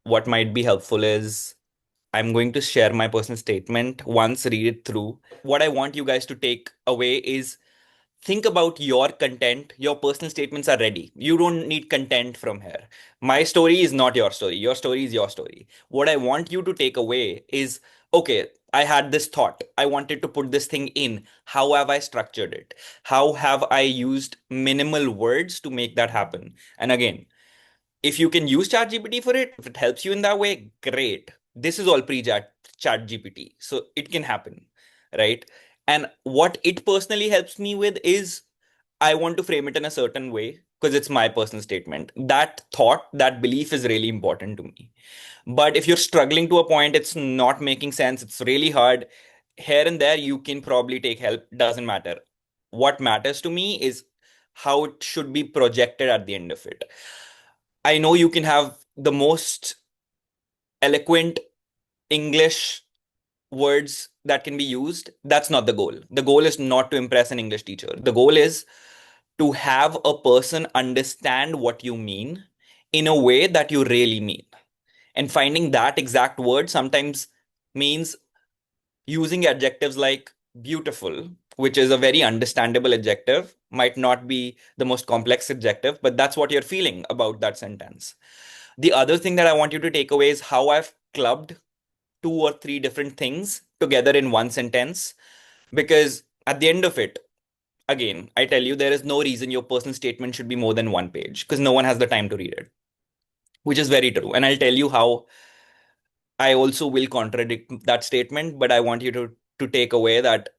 what might be helpful is I'm going to share my personal statement once, read it through. What I want you guys to take away is think about your content. Your personal statements are ready. You don't need content from here. My story is not your story. Your story is your story. What I want you to take away is okay, I had this thought. I wanted to put this thing in. How have I structured it? How have I used minimal words to make that happen? And again, if you can use ChatGPT for it, if it helps you in that way, great. This is all pre-ChatGPT, so it can happen, right? And what it personally helps me with is I want to frame it in a certain way because it's my personal statement. That thought, that belief is really important to me. But if you're struggling to a point, it's not making sense, it's really hard, here and there, you can probably take help. Doesn't matter. What matters to me is how it should be projected at the end of it. I know you can have the most eloquent English words that can be used. That's not the goal. The goal is not to impress an English teacher. The goal is to have a person understand what you mean in a way that you really mean. And finding that exact word sometimes means using adjectives like beautiful, which is a very understandable adjective, might not be the most complex adjective, but that's what you're feeling about that sentence. The other thing that I want you to take away is how I've clubbed two or three different things together in one sentence. Because at the end of it, again, I tell you, there is no reason your personal statement should be more than one page because no one has the time to read it, which is very true. And I'll tell you how I also will contradict that statement, but I want you to take away that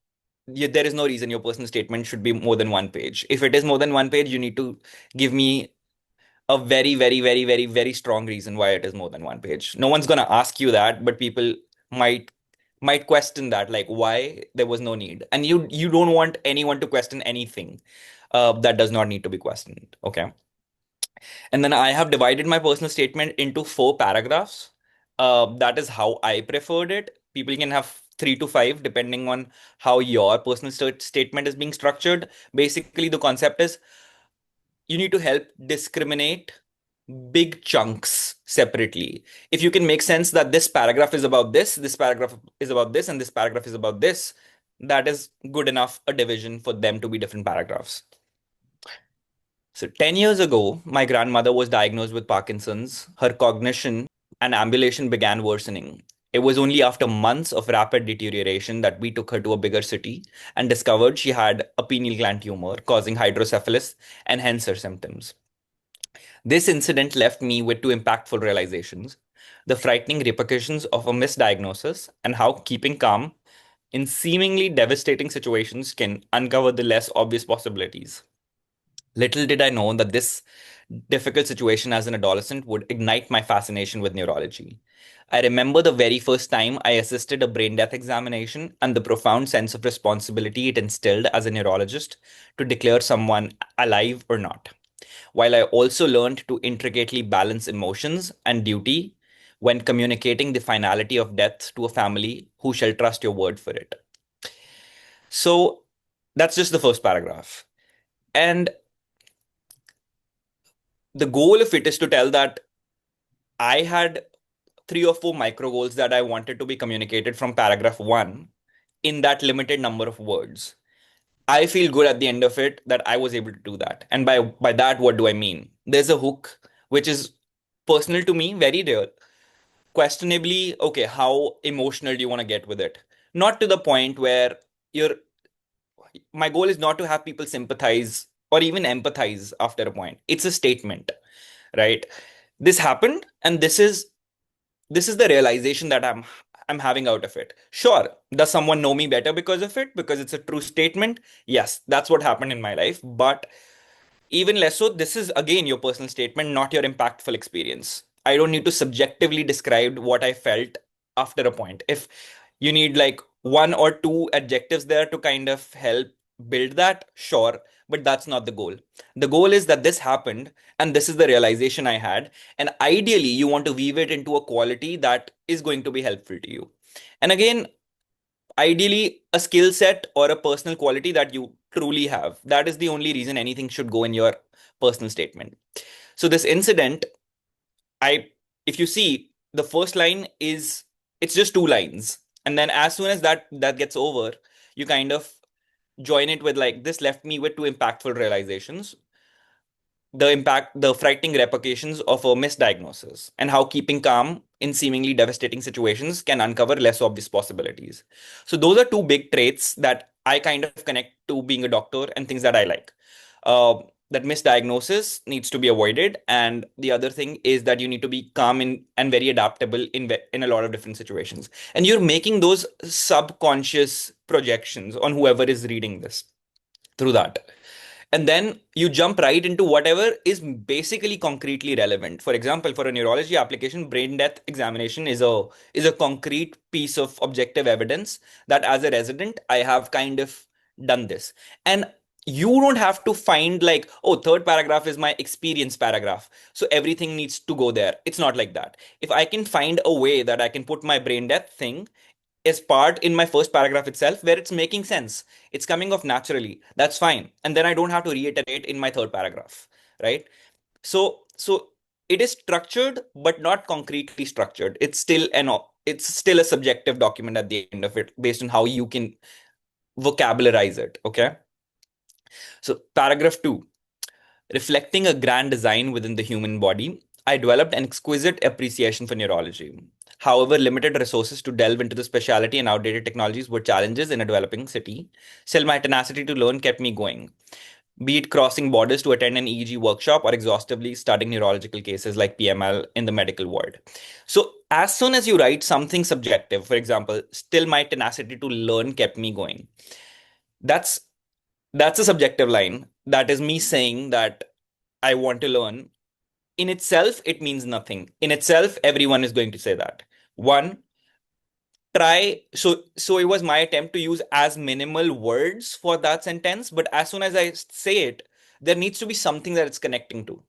there is no reason your personal statement should be more than one page. If it is more than one page, you need to give me a very, very, very, very, very strong reason why it is more than one page. No one's gonna ask you that, but people might might question that, like why there was no need. And you don't want anyone to question anything that does not need to be questioned. Okay. And then I have divided my personal statement into four paragraphs. That is how I preferred it. People can have three to five depending on how your personal statement is being structured. Basically, the concept is you need to help discriminate big chunks separately. If you can make sense that this paragraph is about this paragraph is about this, and this paragraph is about this, that is good enough a division for them to be different paragraphs. So 10 years ago, my grandmother was diagnosed with Parkinson's. Her cognition and ambulation began worsening. It was only after months of rapid deterioration that we took her to a bigger city and discovered she had a pineal gland tumor causing hydrocephalus and hence her symptoms. This incident left me with two impactful realizations: the frightening repercussions of a misdiagnosis and how keeping calm in seemingly devastating situations can uncover the less obvious possibilities. Little did I know that this difficult situation as an adolescent would ignite my fascination with neurology. I remember the very first time I assisted a brain death examination and the profound sense of responsibility it instilled as a neurologist to declare someone alive or not, while I also learned to intricately balance emotions and duty when communicating the finality of death to a family who shall trust your word for it. So that's just the first paragraph. And the goal of it is to tell that I had three or four micro goals that I wanted to be communicated from paragraph one in that limited number of words. I feel good at the end of it that I was able to do that. And by that, what do I mean? There's a hook which is personal to me, very real. Questionably, okay, how emotional do you want to get with it? Not to the point where you're, my goal is not to have people sympathize or even empathize after a point. It's a statement, right? This happened, and this is the realization that I'm having out of it. Sure, does someone know me better because of it? Because it's a true statement? Yes, that's what happened in my life. But even less so, this is again your personal statement, not your impactful experience. I don't need to subjectively describe what I felt after a point. If you need like one or two adjectives there to kind of help build that, sure, but that's not the goal. The goal is that this happened and this is the realization I had. And ideally, you want to weave it into a quality that is going to be helpful to you. And again, ideally a skill set or a personal quality that you truly have. That is the only reason anything should go in your personal statement. So this incident, I if you see, the first line is, it's just two lines. And then as soon as that gets over, you kind of join it with like, this left me with two impactful realizations: the frightening repercussions of a misdiagnosis, and how keeping calm in seemingly devastating situations can uncover less obvious possibilities. So, those are two big traits that I kind of connect to being a doctor and things that I like. That misdiagnosis needs to be avoided, and the other thing is that you need to be calm and very adaptable in a lot of different situations. And you're making those subconscious projections on whoever is reading this through that. And then you jump right into whatever is basically concretely relevant. For example, for a neurology application, brain death examination is a concrete piece of objective evidence that as a resident I have kind of done this. And you don't have to find like, oh, third paragraph is my experience paragraph, so everything needs to go there. It's not like that. If I can find a way that I can put my brain death thing is part in my first paragraph itself where it's making sense, it's coming off naturally, that's fine, and then I don't have to reiterate in my third paragraph, right? So it is structured but not concretely structured. It's still a subjective document at the end of it, based on how you can vocabularize it. Okay, so paragraph 2: reflecting a grand design within the human body, I developed an exquisite appreciation for neurology. However, limited resources to delve into the specialty and outdated technologies were challenges in a developing city. Still, my tenacity to learn kept me going, be it crossing borders to attend an EEG workshop or exhaustively studying neurological cases like PML in the medical world. So, as soon as you write something subjective, for example, still my tenacity to learn kept me going, that's that's a subjective line. That is me saying that I want to learn. In itself, it means nothing. In itself, everyone is going to say that. One, so it was my attempt to use as minimal words for that sentence, but as soon as I say it, there needs to be something that it's connecting to.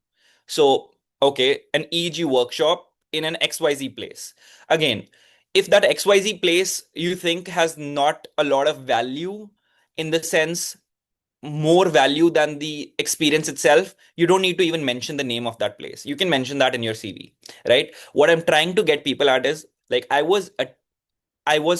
So, okay, an EEG workshop in an XYZ place. Again, if that XYZ place you think has not a lot of value, in the sense more value than the experience itself, you don't need to even mention the name of that place. You can mention that in your CV, right? What I'm trying to get people at is like, I was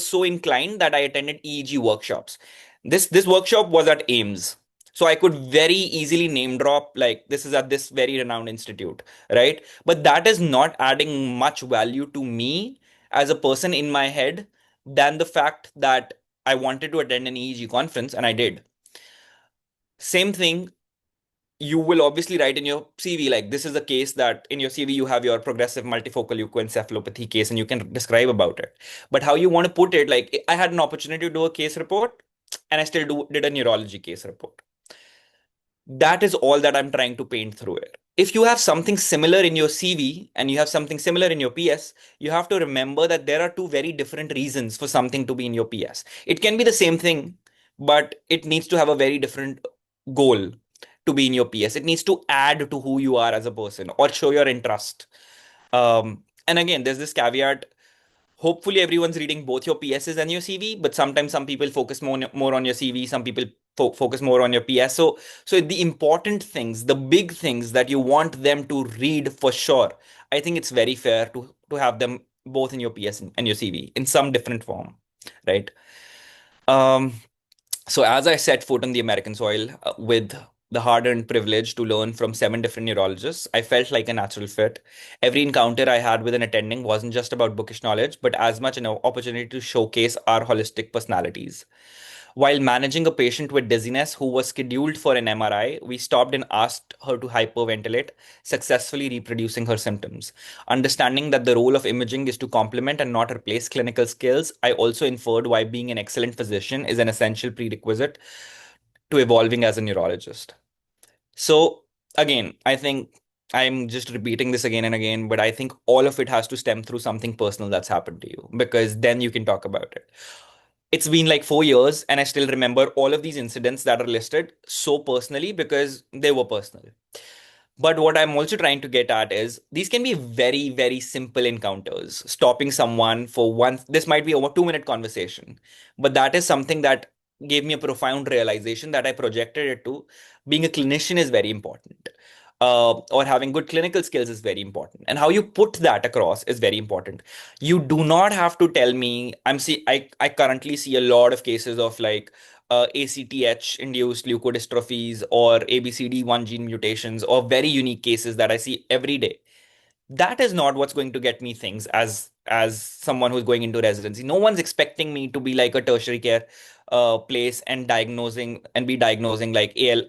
so inclined that I attended EEG workshops. This workshop was at Ames. So I could very easily name drop like, this is at this very renowned institute, right? But that is not adding much value to me as a person in my head than the fact that I wanted to attend an EEG conference and I did. Same thing, you will obviously write in your CV, like, this is a case that in your CV you have your progressive multifocal leukoencephalopathy case and you can describe about it. But how you want to put it, like, I had an opportunity to do a case report and I still did a neurology case report. That is all that I'm trying to paint through it. If you have something similar in your CV and you have something similar in your PS, you have to remember that there are two very different reasons for something to be in your PS. It can be the same thing, but it needs to have a very different goal to be in your PS. It needs to add to who you are as a person or show your interest. And again, there's this caveat. Hopefully, everyone's reading both your PSs and your CV, but sometimes some people focus more on your CV, some people focus more on your PS. So the important things, the big things that you want them to read for sure, I think it's very fair to have them both in your PS and your CV in some different form, right? Um, so as I set foot on the American soil with the hard-earned privilege to learn from seven different neurologists, I felt like a natural fit. Every encounter I had with an attending wasn't just about bookish knowledge, but as much an opportunity to showcase our holistic personalities. While managing a patient with dizziness who was scheduled for an MRI, we stopped and asked her to hyperventilate, successfully reproducing her symptoms. Understanding that the role of imaging is to complement and not replace clinical skills, I also inferred why being an excellent physician is an essential prerequisite to evolving as a neurologist. So, again, I think I'm just repeating this again and again, but I think all of it has to stem through something personal that's happened to you, because then you can talk about it. It's been like 4 years, and I still remember all of these incidents that are listed so personally because they were personal. But what I'm also trying to get at is these can be very, very simple encounters. Stopping someone for one, this might be a 2 minute conversation, but that is something that gave me a profound realization that I projected it to. Being a clinician is very important. or having good clinical skills is very important, and how you put that across is very important. You do not have to tell me. I currently see a lot of cases of like ACTH induced leukodystrophies or ABCD1 gene mutations, or very unique cases that I see every day. That is not what's going to get me things as someone who's going into residency. No one's expecting me to be like a tertiary care place and be diagnosing like AL.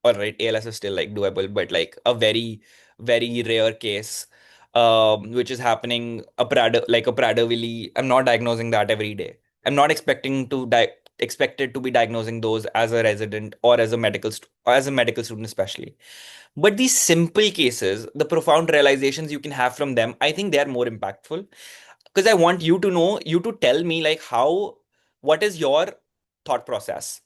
All right, ALS is still like doable, but like a very, very rare case, which is happening like a Prader-Willi. I'm not diagnosing that every day. I'm not expected to be diagnosing those as a resident or as a medical student, especially. But these simple cases, the profound realizations you can have from them, I think they are more impactful, because I want you to tell me like what is your thought process?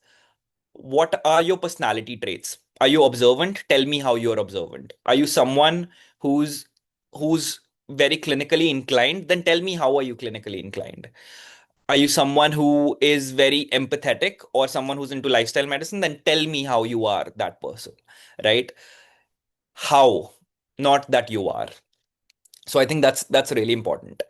What are your personality traits? Are you observant? Tell me how you're observant. Are you someone who's who's very clinically inclined? Then tell me how are you clinically inclined. Are you someone who is very empathetic or someone who's into lifestyle medicine? Then tell me how you are that person, right? How, not that you are. So I think that's really important.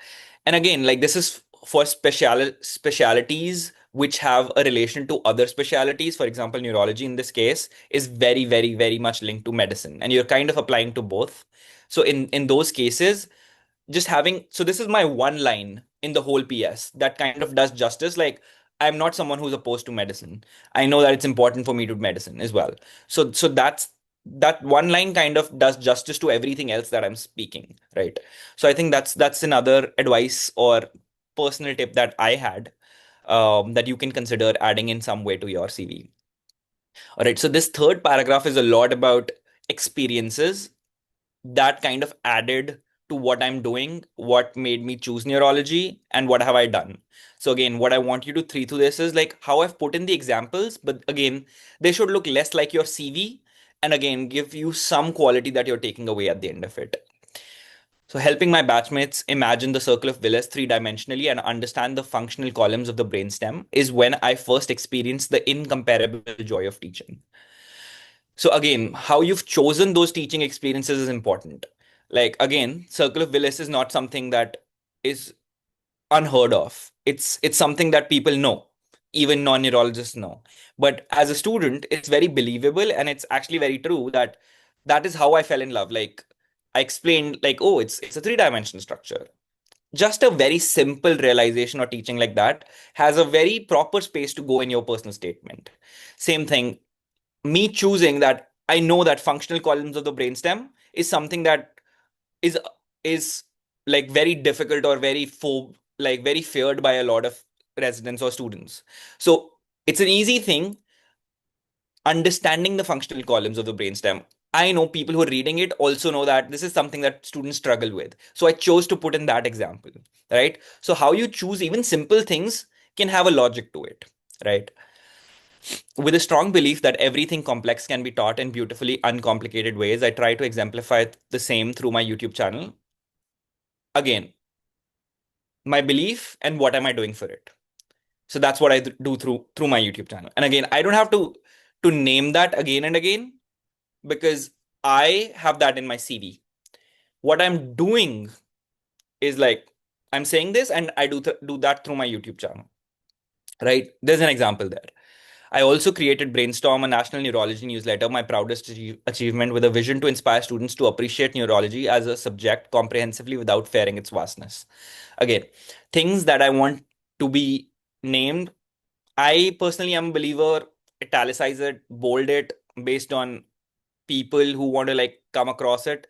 And again, like this is for specialities which have a relation to other specialities. For example, neurology in this case is very, very, very much linked to medicine, and you're kind of applying to both. So in those cases, just having, so this is my one line in the whole PS that kind of does justice. Like, I'm not someone who's opposed to medicine. I know that it's important for me to do medicine as well. So that one line kind of does justice to everything else that I'm speaking, right? So I think that's another advice or personal tip that I had, that you can consider adding in some way to your CV. All right, so this third paragraph is a lot about experiences that kind of added to what I'm doing, what made me choose neurology, and what have I done. So again, what I want you to see through this is like how I've put in the examples, but again, they should look less like your CV, and again, give you some quality that you're taking away at the end of it. So helping my batchmates imagine the circle of Willis three-dimensionally and understand the functional columns of the brainstem is when I first experienced the incomparable joy of teaching. So again, how you've chosen those teaching experiences is important. Like again, Circle of Willis is not something that is unheard of. It's something that people know, even non-neurologists know. But as a student, it's very believable, and it's actually very true that that is how I fell in love. Like I explained, like, oh, it's a three-dimensional structure. Just a very simple realization or teaching like that has a very proper space to go in your personal statement. Same thing, me choosing that I know that functional columns of the brainstem is something that is is like very difficult or very feared by a lot of residents or students. So it's an easy thing understanding the functional columns of the brainstem. I know people who are reading it also know that this is something that students struggle with. So I chose to put in that example, right? So how you choose even simple things can have a logic to it, right? With a strong belief that everything complex can be taught in beautifully uncomplicated ways, I try to exemplify the same through my YouTube channel. Again, my belief and what am I doing for it. So that's what I do through my YouTube channel. And again, I don't have to name that again and again, because I have that in my CV. What I'm doing is like I'm saying this, and I do that through my YouTube channel. Right? There's an example there. I also created Brainstorm, a national neurology newsletter, my proudest achievement, with a vision to inspire students to appreciate neurology as a subject comprehensively without fearing its vastness. Again, things that I want to be named. I personally am a believer, italicize it, bold it based on people who want to like come across it.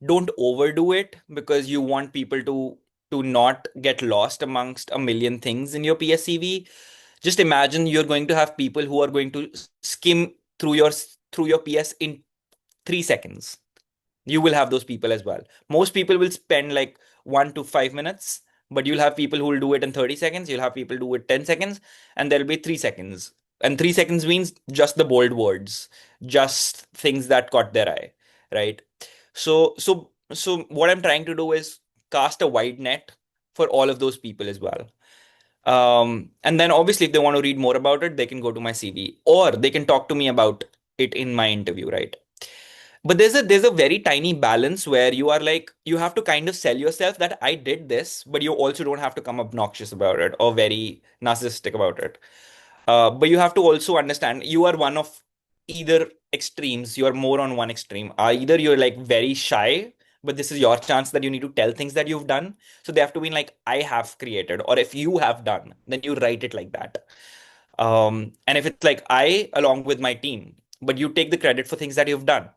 Don't overdo it, because you want people to not get lost amongst a million things in your PSCV. Just imagine you're going to have people who are going to skim through your PS in 3 seconds. You will have those people as well. Most people will spend like 1 to 5 minutes, but you'll have people who will do it in 30 seconds. You'll have people do it 10 seconds, and there'll be 3 seconds. And 3 seconds means just the bold words, just things that caught their eye, right? So what I'm trying to do is cast a wide net for all of those people as well. And then obviously, if they want to read more about it, they can go to my CV, or they can talk to me about it in my interview, right? But there's a very tiny balance where you are like, you have to kind of sell yourself that I did this, but you also don't have to come obnoxious about it or very narcissistic about it. But you have to also understand you are one of either extremes. You are more on one extreme. Either you're like very shy, but this is your chance that you need to tell things that you've done. So they have to be like, I have created, or if you have done, then you write it like that. And if it's like I, along with my team, but you take the credit for things that you've done.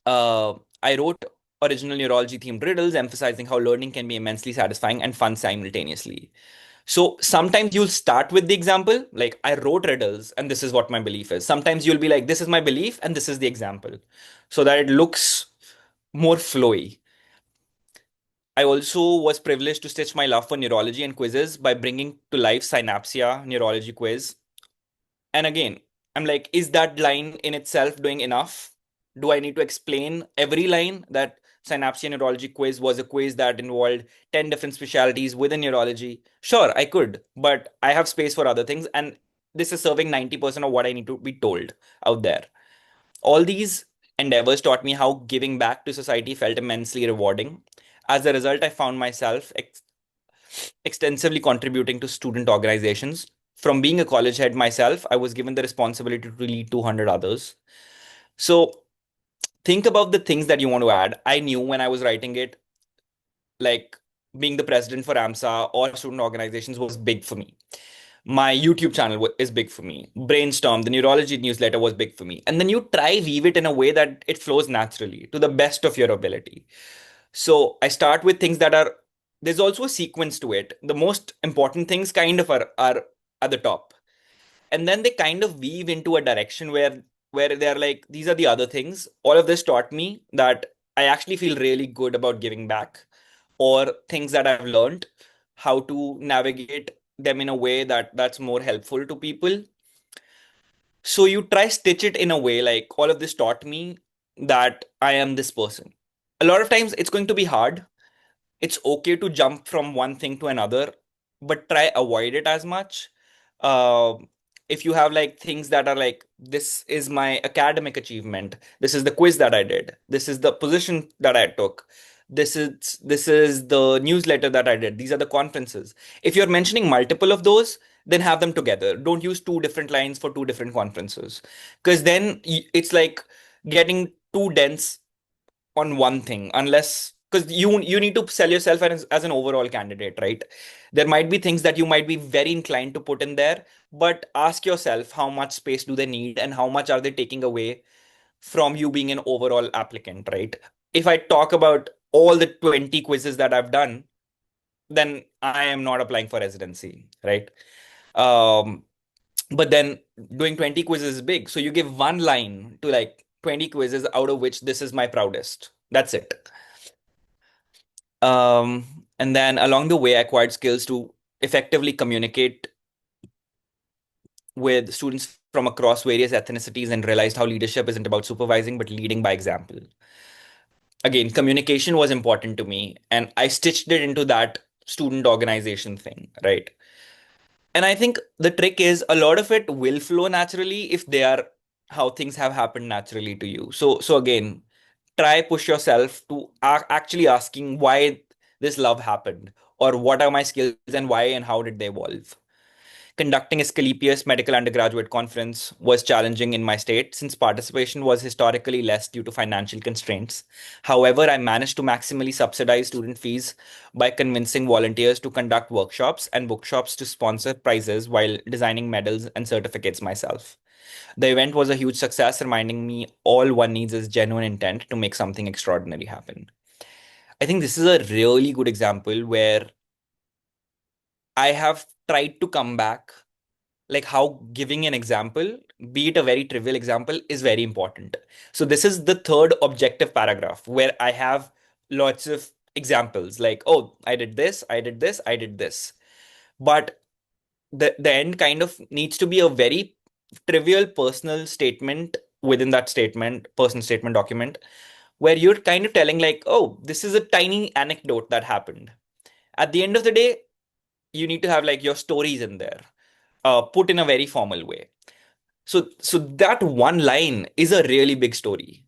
I wrote original neurology themed riddles emphasizing how learning can be immensely satisfying and fun simultaneously. So sometimes you'll start with the example, like I wrote riddles and this is what my belief is. Sometimes you'll be like, this is my belief and this is the example, so that it looks more flowy. I also was privileged to stitch my love for neurology and quizzes by bringing to life Synapsia neurology quiz. And again, I'm like, is that line in itself doing enough? Do I need to explain every line that Synapsia Neurology quiz was a quiz that involved 10 different specialties within neurology? Sure, I could, but I have space for other things. And this is serving 90% of what I need to be told out there. All these endeavors taught me how giving back to society felt immensely rewarding. As a result, I found myself extensively contributing to student organizations. From being a college head myself, I was given the responsibility to lead 200 others. So think about the things that you want to add. I knew when I was writing it, like being the president for AMSA or student organizations was big for me. My YouTube channel is big for me. Brainstorm, the neurology newsletter was big for me. And then you try weave it in a way that it flows naturally to the best of your ability. So I start with things that are, there's also a sequence to it. The most important things kind of are at the top. And then they kind of weave into a direction where they're like, these are the other things. All of this taught me that I actually feel really good about giving back, or things that I've learned how to navigate them in a way that's more helpful to people. So you try stitch it in a way like all of this taught me that I am this person. A lot of times it's going to be hard. It's okay to jump from one thing to another, but try avoid it as much. Uh, if you have like things that are like, this is my academic achievement, this is the quiz that I did, this is the position that I took, this is the newsletter that I did, these are the conferences. If you're mentioning multiple of those, then have them together. Don't use two different lines for two different conferences, because then it's like getting too dense on one thing, unless because you need to sell yourself as an overall candidate, right? There might be things that you might be very inclined to put in there, but ask yourself how much space do they need and how much are they taking away from you being an overall applicant, right? If I talk about all the 20 quizzes that I've done, then I am not applying for residency, right? um but then doing 20 quizzes is big, so you give one line to like 20 quizzes, out of which this is my proudest. That's it. And then along the way, I acquired skills to effectively communicate with students from across various ethnicities and realized how leadership isn't about supervising, but leading by example. Again, communication was important to me, and I stitched it into that student organization thing, right? And I think the trick is a lot of it will flow naturally if they are how things have happened naturally to you. So again, try push yourself to actually asking why this love happened, or what are my skills and why and how did they evolve. Conducting a Asclepius Medical Undergraduate Conference was challenging in my state since participation was historically less due to financial constraints. However, I managed to maximally subsidize student fees by convincing volunteers to conduct workshops and bookshops to sponsor prizes while designing medals and certificates myself. The event was a huge success, reminding me all one needs is genuine intent to make something extraordinary happen. I think this is a really good example where I have tried to come back, like how giving an example, be it a very trivial example, is very important. So this is the third objective paragraph where I have lots of examples like, oh, I did this, I did this, I did this. But the end kind of needs to be a very trivial personal statement within that statement, personal statement document, where you're kind of telling like, oh, this is a tiny anecdote that happened. At the end of the day, you need to have like your stories in there, put in a very formal way. So that one line is a really big story.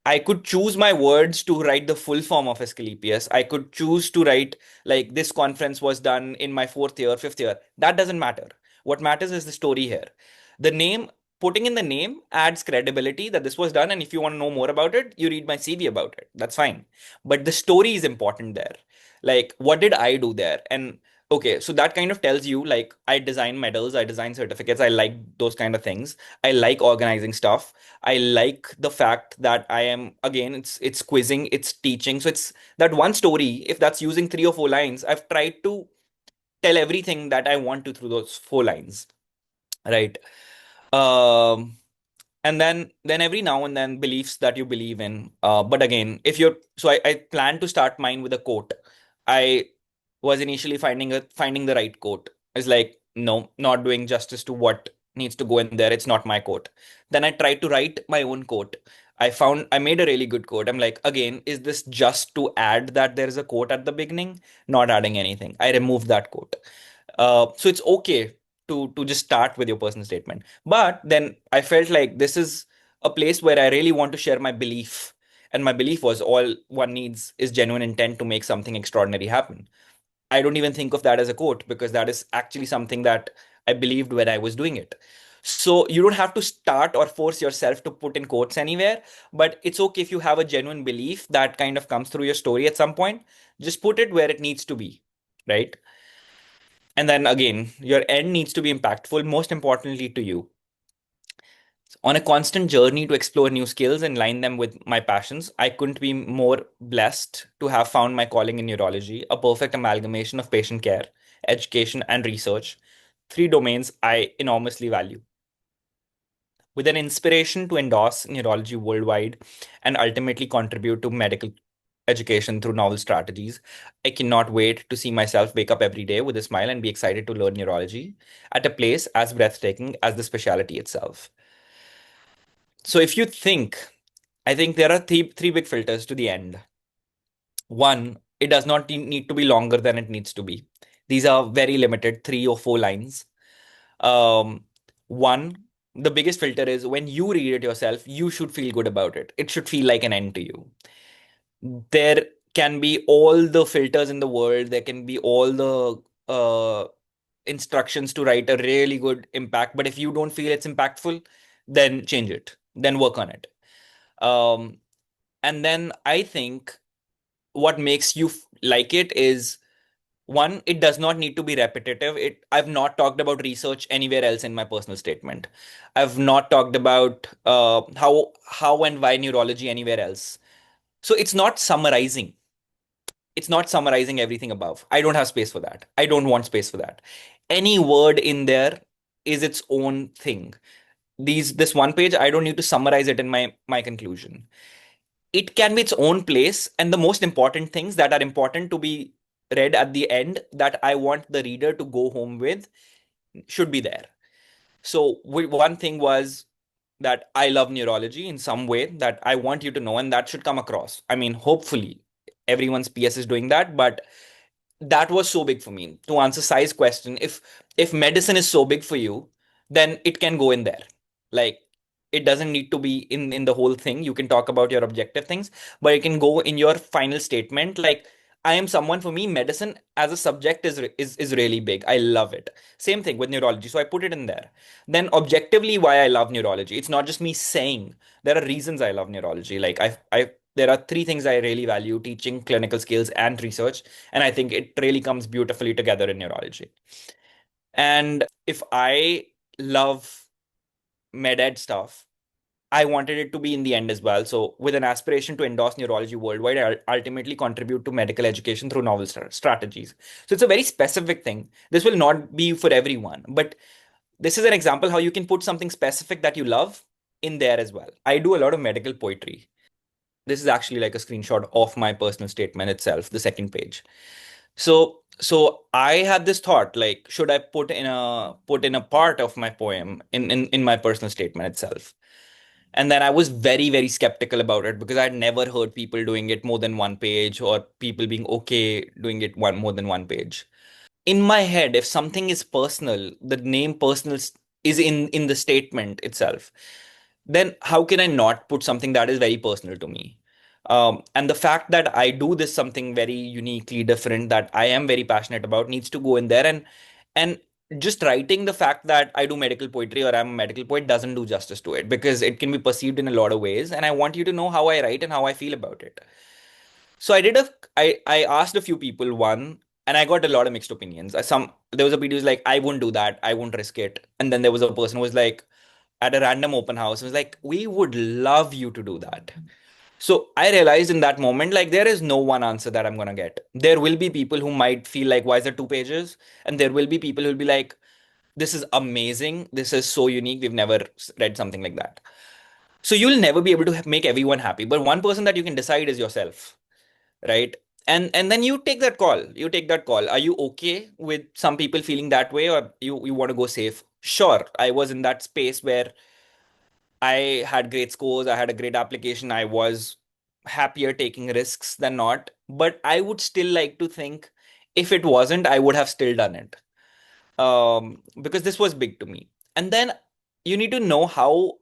I could choose my words to write the full form of Asclepius. I could choose to write like this conference was done in my fourth year, fifth year. That doesn't matter. What matters is the story here. The name, putting in the name adds credibility that this was done. And if you want to know more about it, you read my CV about it. That's fine. But the story is important there. Like, what did I do there? And okay, so that kind of tells you like I design medals, I design certificates, I like those kind of things. I like organizing stuff. I like the fact that I am again it's quizzing, it's teaching. So it's that one story, if that's using 3 or 4 lines, I've tried to tell everything that I want to through those 4 lines. Right. Um and then every now and then beliefs that you believe in. But again, if you're so I plan to start mine with a quote. I was initially finding the right quote. It's like, no, not doing justice to what needs to go in there. It's not my quote. Then I tried to write my own quote. I made a really good quote. I'm like, again, is this just to add that there is a quote at the beginning? Not adding anything. I removed that quote. So it's okay to just start with your personal statement. But then I felt like this is a place where I really want to share my belief. And my belief was all one needs is genuine intent to make something extraordinary happen. I don't even think of that as a quote because that is actually something that I believed when I was doing it. So you don't have to start or force yourself to put in quotes anywhere, but it's okay if you have a genuine belief that kind of comes through your story at some point. Just put it where it needs to be, right? And then again, your end needs to be impactful, most importantly to you. On a constant journey to explore new skills and line them with my passions, I couldn't be more blessed to have found my calling in neurology, a perfect amalgamation of patient care, education, and research, 3 domains I enormously value. With an inspiration to endorse neurology worldwide and ultimately contribute to medical education through novel strategies, I cannot wait to see myself wake up every day with a smile and be excited to learn neurology at a place as breathtaking as the specialty itself. So if you think, I think there are three big filters to the end. One, it does not need to be longer than it needs to be. These are very limited, 3 or 4 lines. Um, One, the biggest filter is when you read it yourself, you should feel good about it. It should feel like an end to you. There can be all the filters in the world. There can be all the instructions to write a really good impact. But if you don't feel it's impactful, then change it. Then work on it. Um, and then I think what makes you like it is one, it does not need to be repetitive. I've not talked about research anywhere else in my personal statement. I've not talked about how and why neurology anywhere else. So it's not summarizing everything above. I don't have space for that. I don't want space for that. Any word in there is its own thing. This one page, I don't need to summarize it in my conclusion. It can be its own place, and the most important things that are important to be read at the end that I want the reader to go home with should be there. So one thing was that I love neurology in some way that I want you to know, and that should come across. I mean, hopefully everyone's PS is doing that, but that was so big for me. To answer size question, if medicine is so big for you, then it can go in there. Like, it doesn't need to be in the whole thing. You can talk about your objective things, but it can go in your final statement. Like, I am someone, for me medicine as a subject is really big. I love it. Same thing with neurology, so I put it in there. Then objectively, why I love neurology, it's not just me saying. There are reasons I love neurology. Like, I there are 3 things I really value: teaching, clinical skills, and research. And I think it really comes beautifully together in neurology. And if I love med ed stuff, I wanted it to be in the end as well. So, with an aspiration to endorse neurology worldwide, I ultimately contribute to medical education through novel strategies. So, it's a very specific thing. This will not be for everyone, but this is an example how you can put something specific that you love in there as well. I do a lot of medical poetry. This is actually like a screenshot of my personal statement itself, the second page. So I had this thought, like, should I put in a part of my poem in my personal statement itself? And then I was very, very skeptical about it because I'd never heard people doing it more than one page, or people being okay doing it more than one page. In my head, if something is personal, the name personal is in the statement itself, then how can I not put something that is very personal to me? And the fact that I do this something very uniquely different that I am very passionate about needs to go in there. And just writing the fact that I do medical poetry or I'm a medical poet doesn't do justice to it, because it can be perceived in a lot of ways. And I want you to know how I write and how I feel about it. So I asked a few people one, and I got a lot of mixed opinions. There was a people who's like, I wouldn't do that, I won't risk it. And then there was a person who was like, at a random open house, was like, we would love you to do that. So I realized in that moment, like, there is no one answer that I'm gonna get. There will be people who might feel like, why is it 2 pages? And there will be people who'll be like, this is amazing, this is so unique, we've never read something like that. So you'll never be able to make everyone happy, but one person that you can decide is yourself, right? And then you take that call. Are you okay with some people feeling that way, or you want to go safe? Sure, I was in that space where I had great scores, I had a great application, I was happier taking risks than not, but I would still like to think, if it wasn't, I would have still done it, because this was big to me. And then you need to know how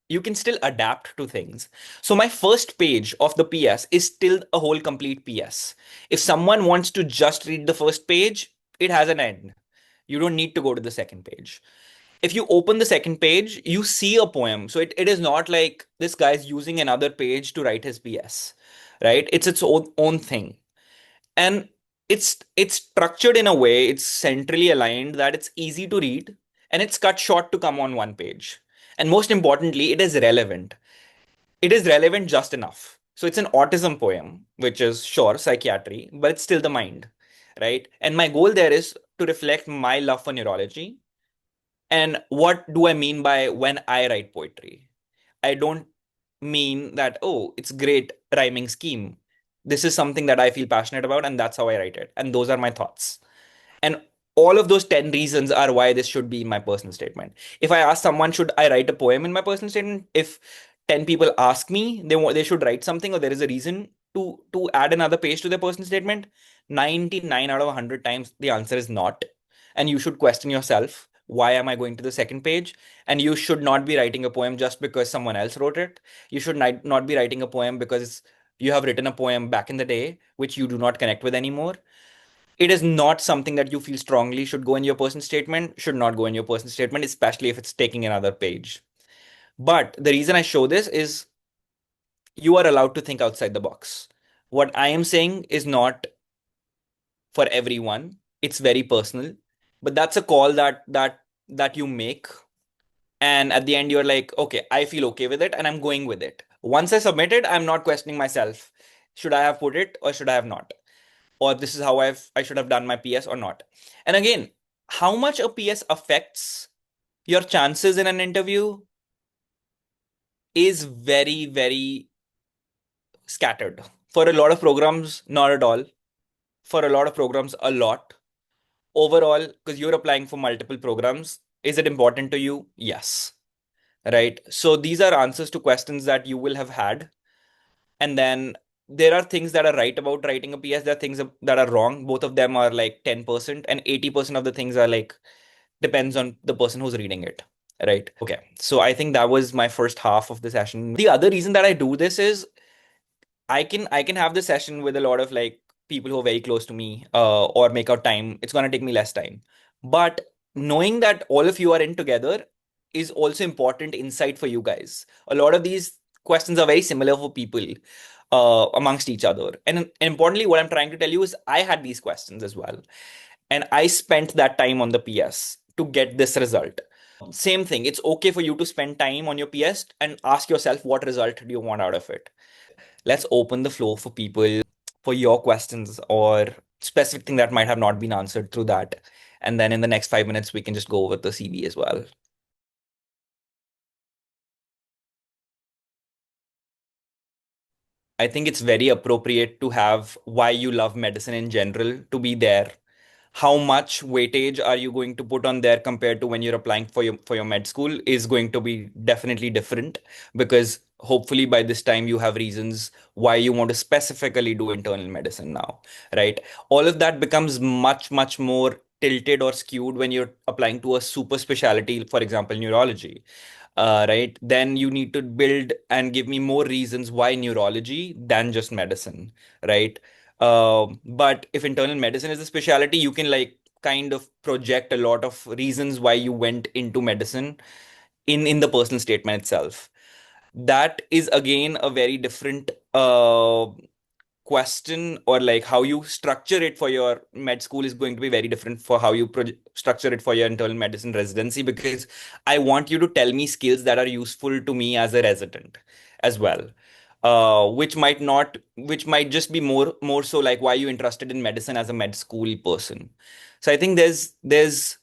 you can still adapt to things. So my first page of the PS is still a whole complete PS. If someone wants to just read the first page, it has an end. You don't need to go to the second page. If you open the second page, you see a poem. So it is not like this guy's using another page to write his PS, right? It's its own thing. And it's structured in a way, it's centrally aligned that it's easy to read, and it's cut short to come on one page. And most importantly, it is relevant. It is relevant just enough. So it's an autism poem, which is sure psychiatry, but it's still the mind, right? And my goal there is to reflect my love for neurology. And what do I mean by when I write poetry? I don't mean that, oh, it's great rhyming scheme. This is something that I feel passionate about, and that's how I write it. And those are my thoughts. And all of those 10 reasons are why this should be in my personal statement. If I ask someone, should I write a poem in my personal statement? If 10 people ask me they should write something, or there is a reason to add another page to their personal statement, 99 out of 100 times the answer is not. And you should question yourself, why am I going to the second page? And you should not be writing a poem just because someone else wrote it. You should not be writing a poem because you have written a poem back in the day which you do not connect with anymore. It is not something that you feel strongly should go in your personal statement, should not go in your personal statement, especially if it's taking another page. But the reason I show this is you are allowed to think outside the box. What I am saying is not for everyone. It's very personal, but that's a call that you make. And at the end, you're like, okay, I feel okay with it and I'm going with it. Once I submit it, I'm not questioning myself. Should I have put it or should I have not? Or this is how I should have done my PS or not. And again, how much a PS affects your chances in an interview is very, very scattered. For a lot of programs, not at all. For a lot of programs, a lot. Overall, because you're applying for multiple programs, is it important to you? Yes. Right. So these are answers to questions that you will have had. And then there are things that are right about writing a PS. There are things that are wrong. Both of them are like 10%, and 80% of the things are like depends on the person who's reading it. Right. Okay. So I think that was my first half of the session. The other reason that I do this is I can have this session with a lot of like people who are very close to me, or make out time. It's gonna take me less time. But knowing that all of you are in together is also important insight for you guys. A lot of these questions are very similar for people amongst each other. And importantly, what I'm trying to tell you is I had these questions as well. And I spent that time on the PS to get this result. Same thing. It's okay for you to spend time on your PS and ask yourself, what result do you want out of it? Let's open the floor for people for your questions or specific thing that might have not been answered through that. And then in the next 5 minutes, we can just go over the CV as well. I think it's very appropriate to have why you love medicine in general to be there. How much weightage are you going to put on there compared to when you're applying for your med school is going to be definitely different, because hopefully by this time you have reasons why you want to specifically do internal medicine now, right? All of that becomes much more tilted or skewed when you're applying to a super specialty, for example, neurology, right? Then you need to build and give me more reasons why neurology than just medicine, right? But if internal medicine is a specialty, you can like kind of project a lot of reasons why you went into medicine in the personal statement itself. That is again a very different question, or like how you structure it for your med school is going to be very different for how you structure it for your internal medicine residency, because I want you to tell me skills that are useful to me as a resident as well, which might just be more so like why you interested in medicine as a med school person. So I think there's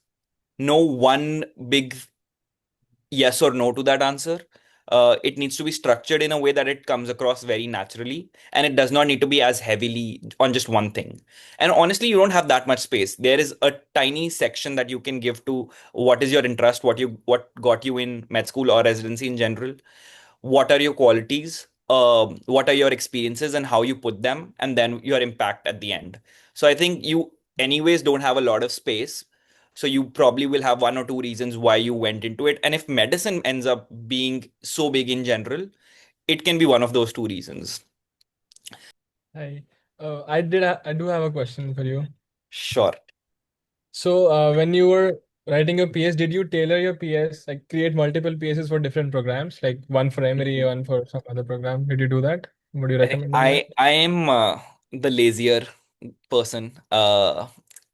no one big yes or no to that answer. It needs to be structured in a way that it comes across very naturally, and it does not need to be as heavily on just one thing. And honestly, you don't have that much space. There is a tiny section that you can give to what is your interest, what got you in med school or residency in general, what are your qualities, what are your experiences and how you put them, and then your impact at the end. So I think you anyways don't have a lot of space, so you probably will have one or two reasons why you went into it, and if medicine ends up being so big in general, it can be one of those two reasons. Hi. I do have a question for you. Sure. So, when you were writing your PS, did you tailor your PS, like create multiple PSs for different programs, like one for Emory, one for some other program? Did you do that? Would you I think recommend that? I am the lazier person.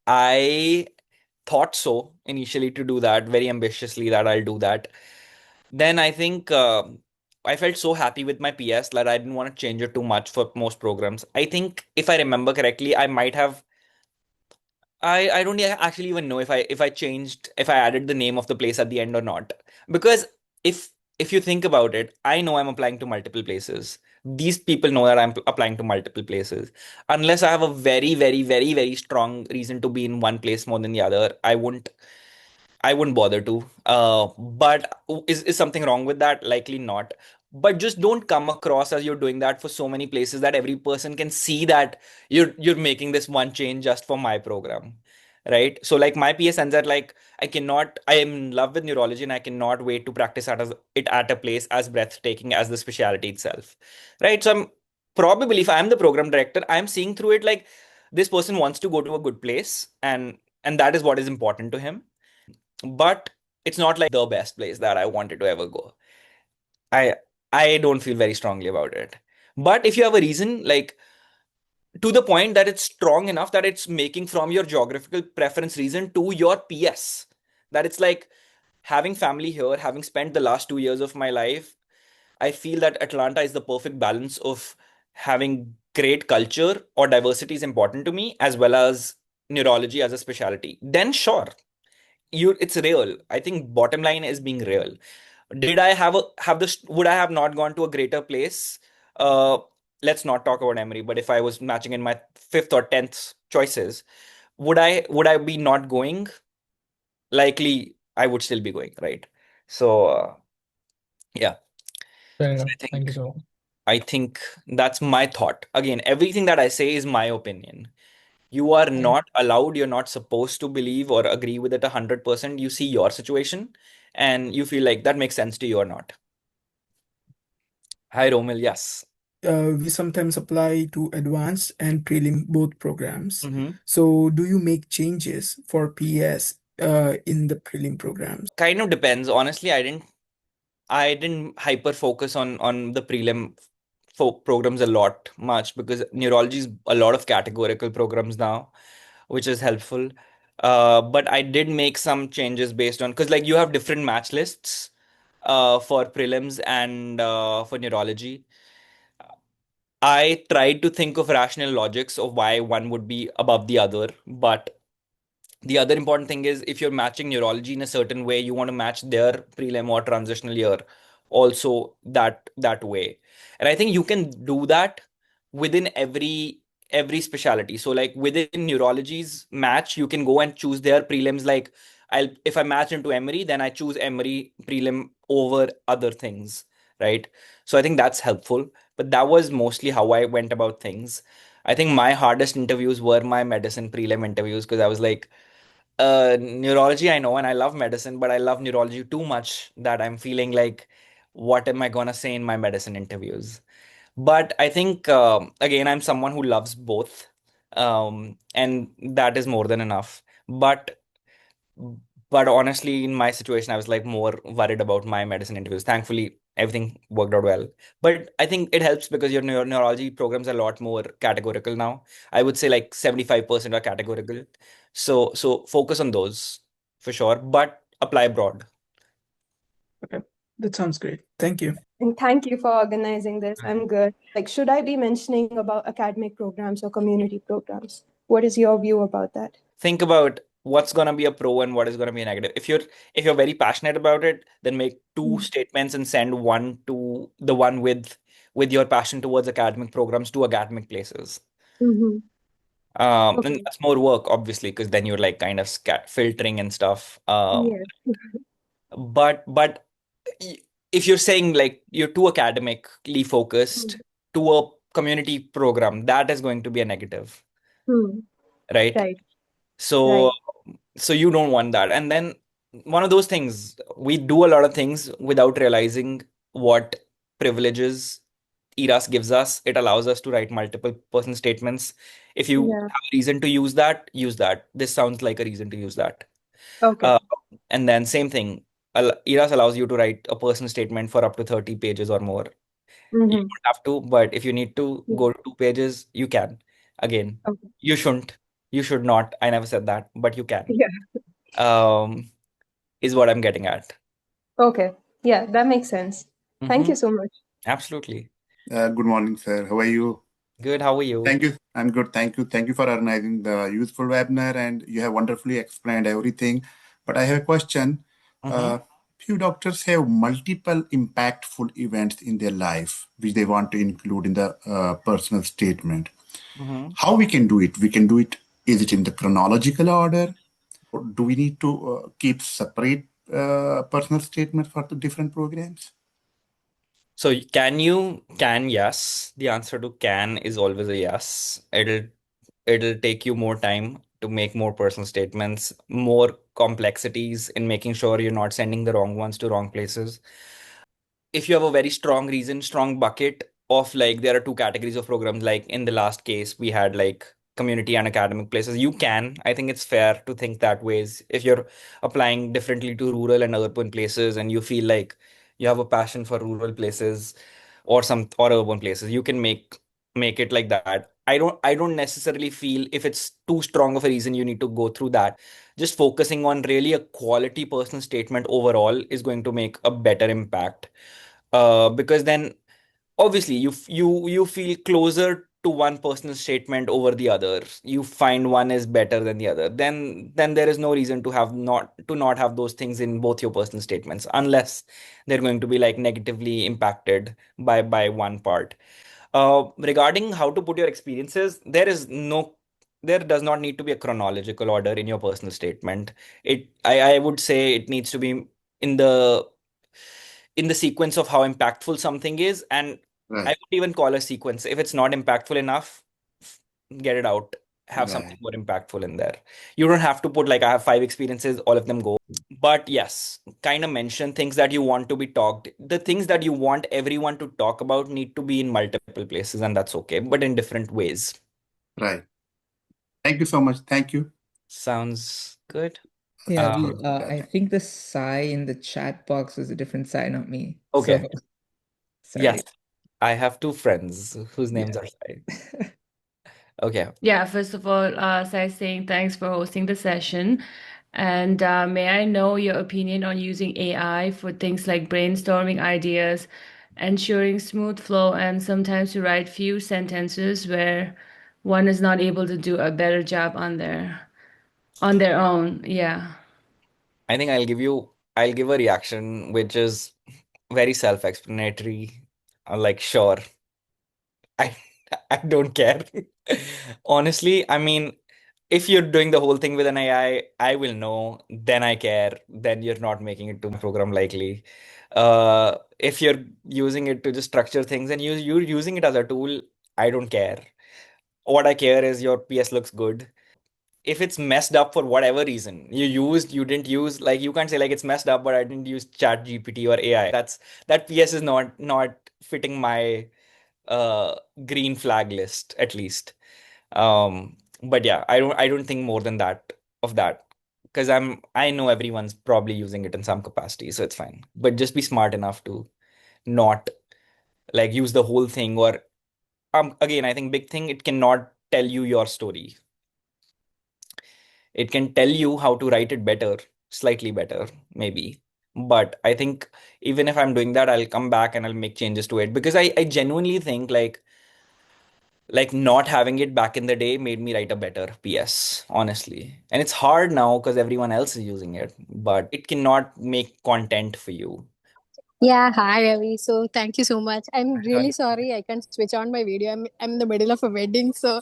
I thought so initially to do that very ambitiously, that I'll do that. Then I think I felt so happy with my PS that I didn't want to change it too much for most programs. I think if I remember correctly, I might have. I don't actually even know if I added the name of the place at the end or not, because if if you think about it, I know I'm applying to multiple places. These people know that I'm applying to multiple places. Unless I have a very, very, very, very strong reason to be in one place more than the other, I wouldn't bother to. But is something wrong with that? Likely not. But just don't come across as you're doing that for so many places that every person can see that you're making this one change just for my program. Right? So like my PS ends at like I am in love with neurology and I cannot wait to practice it at a place as breathtaking as the specialty itself. Right? So I'm probably, if I'm the program director, I'm seeing through it like this person wants to go to a good place, and that is what is important to him, but it's not like the best place that I wanted to ever go. I I don't feel very strongly about it. But if you have a reason, like to the point that it's strong enough that it's making from your geographical preference reason to your PS, that it's like having family here, having spent the last 2 years of my life, I feel that Atlanta is the perfect balance of having great culture or diversity is important to me, as well as neurology as a specialty. Then sure, it's real. I think bottom line is being real. Did I have this would I have not gone to a greater place? uh let's not talk about Emory, but if I was matching in my fifth or 10th choices, would I be not going? Likely I would still be going, right? So yeah. Fair So enough. Thank you so much. I think that's my thought. Again, everything that I say is my opinion. You are Thank not allowed, you're not supposed to believe or agree with it 100%. You see your situation and you feel like that makes sense to you or not. Hi, Romil. Yes. We sometimes apply to advanced and prelim both programs. Hmm. So, do you make changes for PS in the prelim programs? Kind of depends. Honestly, I didn't hyper focus on the prelim programs a lot much, because neurology is a lot of categorical programs now, which is helpful. But I did make some changes based on, because like you have different match lists for prelims and for neurology. I tried to think of rational logics of why one would be above the other, but the other important thing is if you're matching neurology in a certain way, you want to match their prelim or transitional year also that way. And I think you can do that within every specialty. So like within neurology's match, you can go and choose their prelims. Like if I match into Emory, then I choose Emory prelim over other things, right? So I think that's helpful. But that was mostly how I went about things. I think my hardest interviews were my medicine prelim interviews, because I was like, Neurology, I know, and I love medicine, but I love neurology too much that I'm feeling like, what am I gonna say in my medicine interviews? But I think, again, I'm someone who loves both, and that is more than enough. But honestly, in my situation, I was like more worried about my medicine interviews. Thankfully, everything worked out well. But I think it helps because your neurology programs are a lot more categorical now. I would say like 75% are categorical. So focus on those for sure, but apply broad. Okay, that sounds great. Thank you. And thank you for organizing this. I'm good. Like, should I be mentioning about academic programs or community programs? What is your view about that? Think about what's going to be a pro and what is going to be a negative. If you're very passionate about it, then make two statements and send one to the one with your passion towards academic programs to academic places. Mm-hmm. And Okay. that's more work, obviously, because then you're like kind of filtering and stuff. Yes. But y- if you're saying like you're too academically focused to a community program, that is going to be a negative, Hmm. right? Right. So Right. so you don't want that. And then one of those things, we do a lot of things without realizing what privileges ERAS gives us. It allows us to write multiple person statements. If you Yeah. have a reason to use that, use that. This sounds like a reason to use that. Okay. Uh, and then same thing, ERAS allows you to write a personal statement for up to 30 pages or more. You Mm-hmm. don't have to, but if you need to Yeah. go to 2 pages, you can. Again, Okay. you shouldn't. You should not. I never said that, but you can. Yeah. Um, is what I'm getting at. Okay. Yeah, that makes sense. Thank Hmm. you so much. Absolutely. Good morning, sir. How are you? Good. How are you? Thank you. I'm good. Thank you. Thank you for organizing the useful webinar, and you have wonderfully explained everything. But I have a question. Hmm. Few doctors have multiple impactful events in their life which they want to include in the personal statement. Hmm. How we can do it? We can do it. Is it in the chronological order, or do we need to keep separate personal statement for the different programs? So can, yes. The answer to can is always a yes. It'll take you more time to make more personal statements, more complexities in making sure you're not sending the wrong ones to wrong places. If you have a very strong reason, strong bucket of like there are two categories of programs, like in the last case, we had like community and academic places. You can, I think it's fair to think that ways. If you're applying differently to rural and urban places and you feel like you have a passion for rural places or urban places, you can make it like that. I don't necessarily feel if it's too strong of a reason you need to go through that. Just focusing on really a quality personal statement overall is going to make a better impact, because then obviously you feel closer to one personal statement over the other. You find one is better than the other, then there is no reason to not have those things in both your personal statements, unless they're going to be like negatively impacted by one part. Regarding how to put your experiences, there does not need to be a chronological order in your personal statement. I would say it needs to be in the sequence of how impactful something is. And I Right. would even call a sequence. If it's not impactful enough, get it out. Have something Right. more impactful in there. You don't have to put like I have 5 experiences, all of them go. But yes, kind of mention things that you want to be talked. The things that you want everyone to talk about need to be in multiple places, and that's okay, but in different ways. Right. Thank you so much. Thank you. Sounds good. Yeah, Um, I think the sigh in the chat box was a different sigh, not me. okay. So Yes, sorry. I have two friends whose names Yeah. are Sai. Okay. Yeah, first of all, Sai saying thanks for hosting the session. And may I know your opinion on using AI for things like brainstorming ideas, ensuring smooth flow, and sometimes to write few sentences where one is not able to do a better job on their own. Yeah. I think I'll give a reaction which is very self-explanatory. I'm like, sure, I I don't care. Honestly, I mean, if you're doing the whole thing with an AI, I will know, then I care, then you're not making it to my program likely. If you're using it to just structure things and you're using it as a tool, I don't care. What I care is your PS looks good. if it's messed up for whatever reason, you didn't use, like, you can't say like it's messed up, but I didn't use Chat GPT or AI. That PS is not fitting my uh green flag list, at least. But yeah, I don't think more than that of that, because I know everyone's probably using it in some capacity, so it's fine. But just be smart enough to not like use the whole thing, or again, I think big thing, it cannot tell you your story. It can tell you how to write it better, slightly better, maybe. But I think even if I'm doing that, I'll come back and I'll make changes to it, because I genuinely think like not having it back in the day made me write a better PS, honestly. And it's hard now because everyone else is using it, but it cannot make content for you. Yeah, hi Ravi. So thank you so much. I'm really sorry I can't switch on my video. I'm in the middle of a wedding, so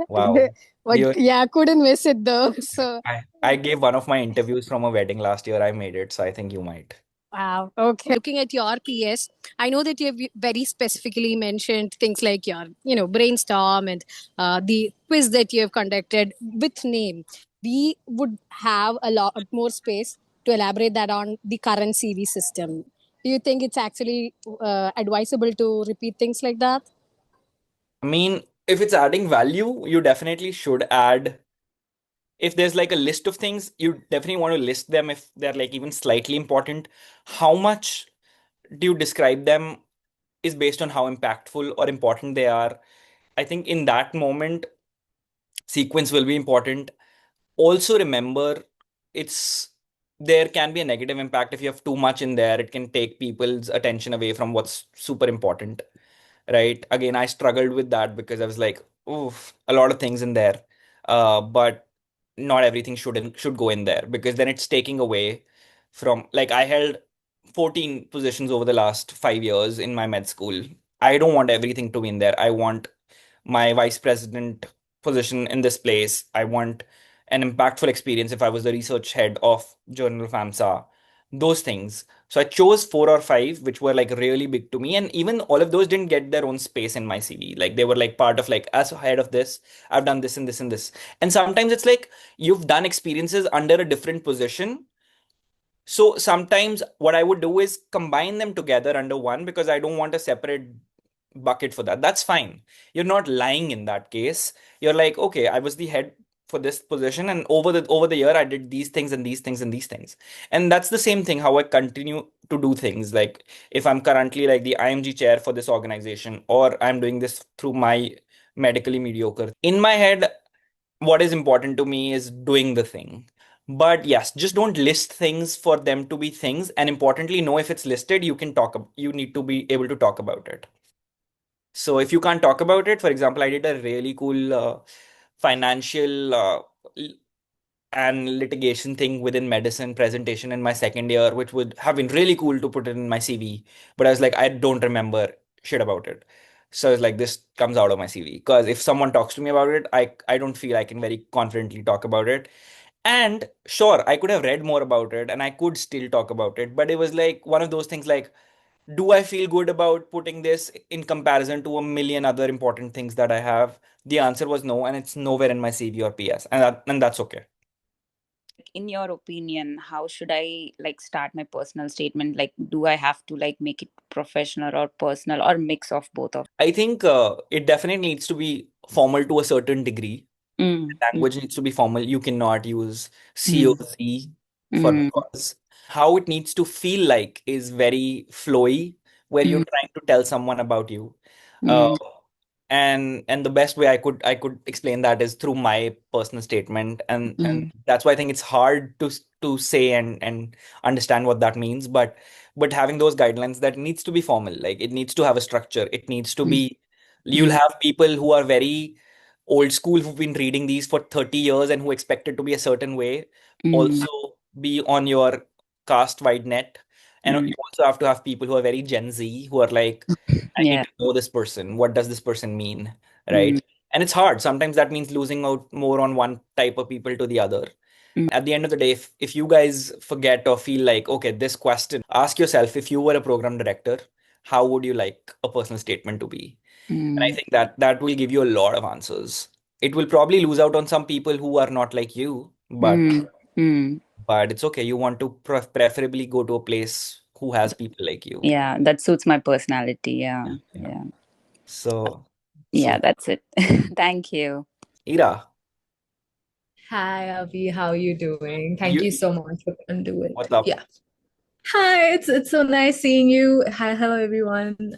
Wow. but You yeah, couldn't miss it though. So I gave one of my interviews from a wedding last year. I made it, so I think you might. wow, okay. Looking at your PS, I know that you've very specifically mentioned things like your, brainstorm and the quiz that you have conducted with name. We would have a lot more space to elaborate that on the current CV system. Do you think it's actually advisable to repeat things like that? I mean, if it's adding value, you definitely should add. If there's like a list of things, you definitely want to list them if they're like even slightly important. How much do you describe them is based on how impactful or important they are. I think in that moment, sequence will be important. Also, remember, it's there can be a negative impact if you have too much in there. It can take people's attention away from what's super important, right? Again, I struggled with that because I was like, oof, a lot of things in there. But not everything should go in there, because then it's taking away from, like, I held 14 positions over the last 5 years in my med school. I don't want everything to be in there. I want my vice president position in this place. I want an impactful experience if I was the research head of Journal of AMSA, those things. So I chose four or five, which were like really big to me. And even all of those didn't get their own space in my CV. Like they were like part of like, as head of this, I've done this and this and this. And sometimes it's like you've done experiences under a different position, so sometimes what I would do is combine them together under one, because I don't want a separate bucket for that. That's fine. You're not lying in that case. You're like, okay, I was the head for this position, and over the year I did these things and these things and these things. And that's the same thing how I continue to do things. Like if I'm currently like the IMG chair for this organization, or I'm doing this through my medically mediocre. In my head, what is important to me is doing the thing. But yes, just don't list things for them to be things. And importantly, know if it's listed, you need to be able to talk about it. So if you can't talk about it, for example, I did a really cool financial and litigation thing within medicine presentation in my second year, which would have been really cool to put it in my CV. But I was like, I don't remember shit about it. So it's like this comes out of my CV, because if someone talks to me about it, I don't feel I can very confidently talk about it. And sure, I could have read more about it and I could still talk about it, but it was like one of those things like, do I feel good about putting this in comparison to a million other important things that I have? The answer was no, and it's nowhere in my CV or PS, and that's okay. In your opinion, how should I like start my personal statement? Like, do I have to like make it professional or personal or mix of both of? I think it definitely needs to be formal to a certain degree. Mm, Language needs to be formal. You cannot use mm, COC for the mm, cause. How it needs to feel like is very flowy, where you're mm, trying to tell someone about you. Uh, mm, and the best way I could explain that is through my personal statement, and mm, that's why I think it's hard to say and understand what that means. But having those guidelines, that needs to be formal. Like it needs to have a structure. It needs to mm, be. You'll mm, have people who are very old school, who've been reading these for 30 years and who expect it to be a certain way, mm, also be on your cast wide net. And mm, you also have to have people who are very Gen Z, who are like, I need yeah. to know this person. What does this person mean? Mm, Right? And it's hard. Sometimes that means losing out more on one type of people to the other. mm, At the end of the day, if you guys forget or feel like, okay, this question, ask yourself, if you were a program director, how would you like a personal statement to be? And I mm. think that will give you a lot of answers. It will probably lose out on some people who are not like you, but Mm. it's okay. You want to preferably go to a place who has people like you. Yeah, that suits my personality. Yeah. Yeah. Yeah. So Yeah, that's it. Thank you. Ira, Hi, Avi. How are you doing? Thank you you so much for coming to it. what's up? Yeah. Hi, it's so nice seeing you. Hi, hello everyone.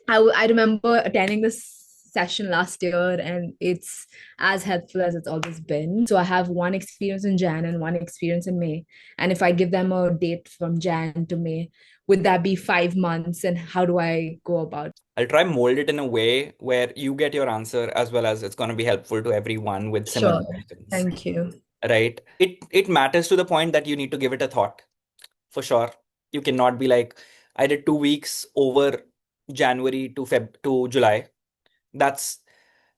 I remember attending this session last year, and it's as helpful as it's always been. So I have one experience in Jan and one experience in May. And if I give them a date from Jan to May, would that be 5 months? And how do I go about? I'll try mold it in a way where you get your answer as well as it's going to be helpful to everyone with similar Sure. questions, Thank you. right? It matters to the point that you need to give it a thought for sure. You cannot be like, I did 2 weeks over January to Feb to July. That's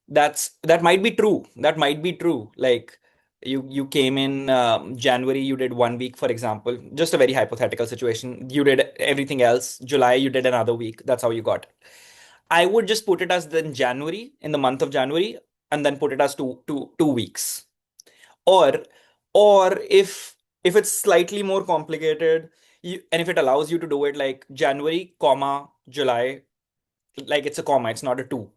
that might be true. That might be true. Like you came in January, you did 1 week, for example. Just a very hypothetical situation. You did everything else. July, you did another week. That's how you got it. I would just put it as then January, in the month of January, and then put it as 2 weeks. Or if it's slightly more complicated, and if it allows you to do it like January, comma, July, like it's a comma, it's not a two.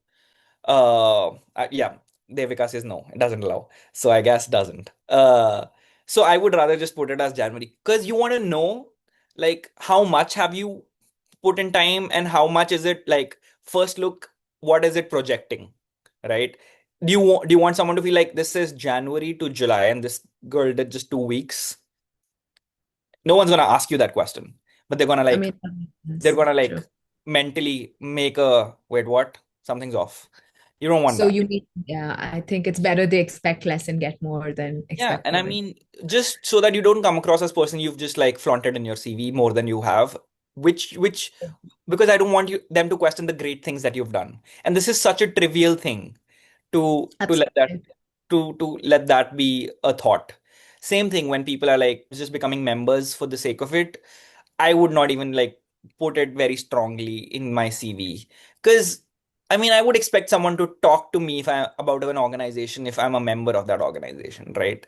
Yeah, Devika says no, it doesn't allow. So I guess doesn't. So I would rather just put it as January because you want to know like how much have you put in time and how much is it like first look, what is it projecting, right? Do you want someone to feel like this is January to July and this girl did just 2 weeks? No one's gonna ask you that question, but they're gonna I like mean, that makes they're sense. gonna like True. mentally make a wait, what? Something's off. You don't want So that. you mean, yeah, I think it's better they expect less and get more than Yeah, expect and I more and mean, just so that you don't come across as person you've just like flaunted in your CV more than you have, which because I don't want them to question the great things that you've done. And this is such a trivial thing to let that absolutely. to let that be a thought. Same thing when people are like just becoming members for the sake of it. I would not even like put it very strongly in my CV because I mean I would expect someone to talk to me if I about an organization if I'm a member of that organization, right?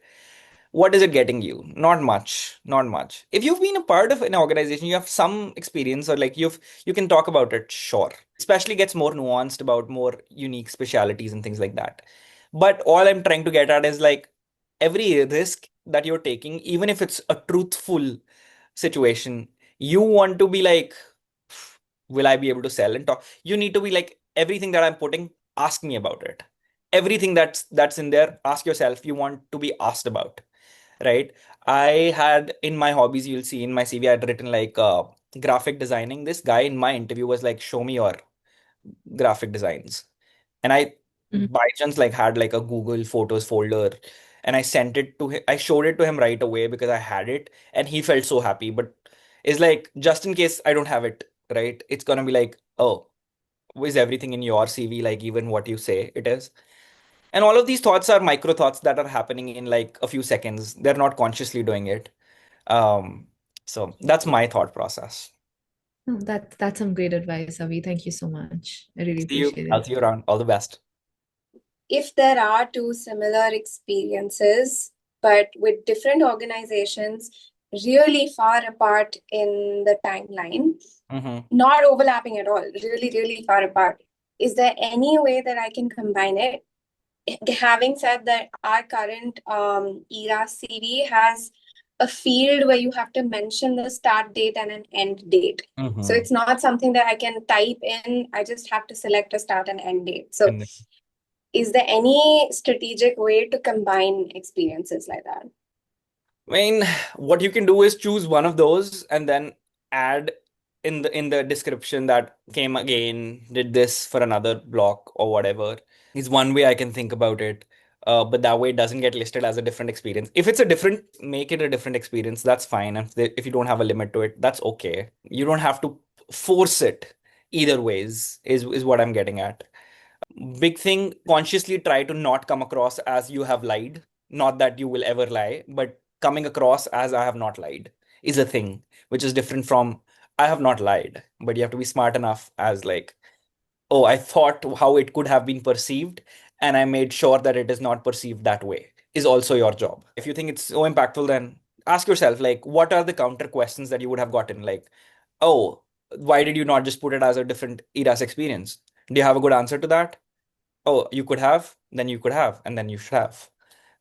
What is it getting you? Not much, not much. If you've been a part of an organization, you have some experience or like you can talk about it, sure. Especially gets more nuanced about more unique specialities and things like that. But all I'm trying to get at is like every risk that you're taking, even if it's a truthful situation, you want to be like, will I be able to sell and talk? You need to be like, everything that I'm putting, ask me about it. Everything that's in there, ask yourself, you want to be asked about, right? I had in my hobbies, you'll see in my CV, I'd written like graphic designing. This guy in my interview was like, show me your graphic designs. And I Mhm. by chance like had like a Google Photos folder and I sent it to him. I showed it to him right away because I had it and he felt so happy. But it's like just in case I don't have it, right? It's gonna be like, oh, is everything in your CV like even what you say it is? And all of these thoughts are micro thoughts that are happening in like a few seconds. They're not consciously doing it. Um, so that's my thought process. Oh, that's some great advice, Avi. Thank you so much. I really See you. appreciate I'll it. see you around. All the best. If there are two similar experiences, but with different organizations, really far apart in the timeline, not overlapping at all, really, really far apart, is there any way that I can combine it? Having said that, our current ERA CV has a field where you have to mention the start date and an end date. So it's not something that I can type in. I just have to select a start and end date. So And is there any strategic way to combine experiences like that? I mean, what you can do is choose one of those and then add in the description that came again, did this for another block or whatever. Is one way I can think about it. But that way it doesn't get listed as a different experience. If it's a different, make it a different experience. That's fine. If you don't have a limit to it, that's okay. You don't have to force it either ways, is what I'm getting at. Big thing, consciously try to not come across as you have lied. Not that you will ever lie, but coming across as I have not lied is a thing, which is different from I have not lied. But you have to be smart enough as like, oh, I thought how it could have been perceived, and I made sure that it is not perceived that way, is also your job. If you think it's so impactful, then ask yourself, like, what are the counter questions that you would have gotten? Like, oh, why did you not just put it as a different ERAS experience? Do you have a good answer to that? Oh, you could have, then you could have, and then you should have,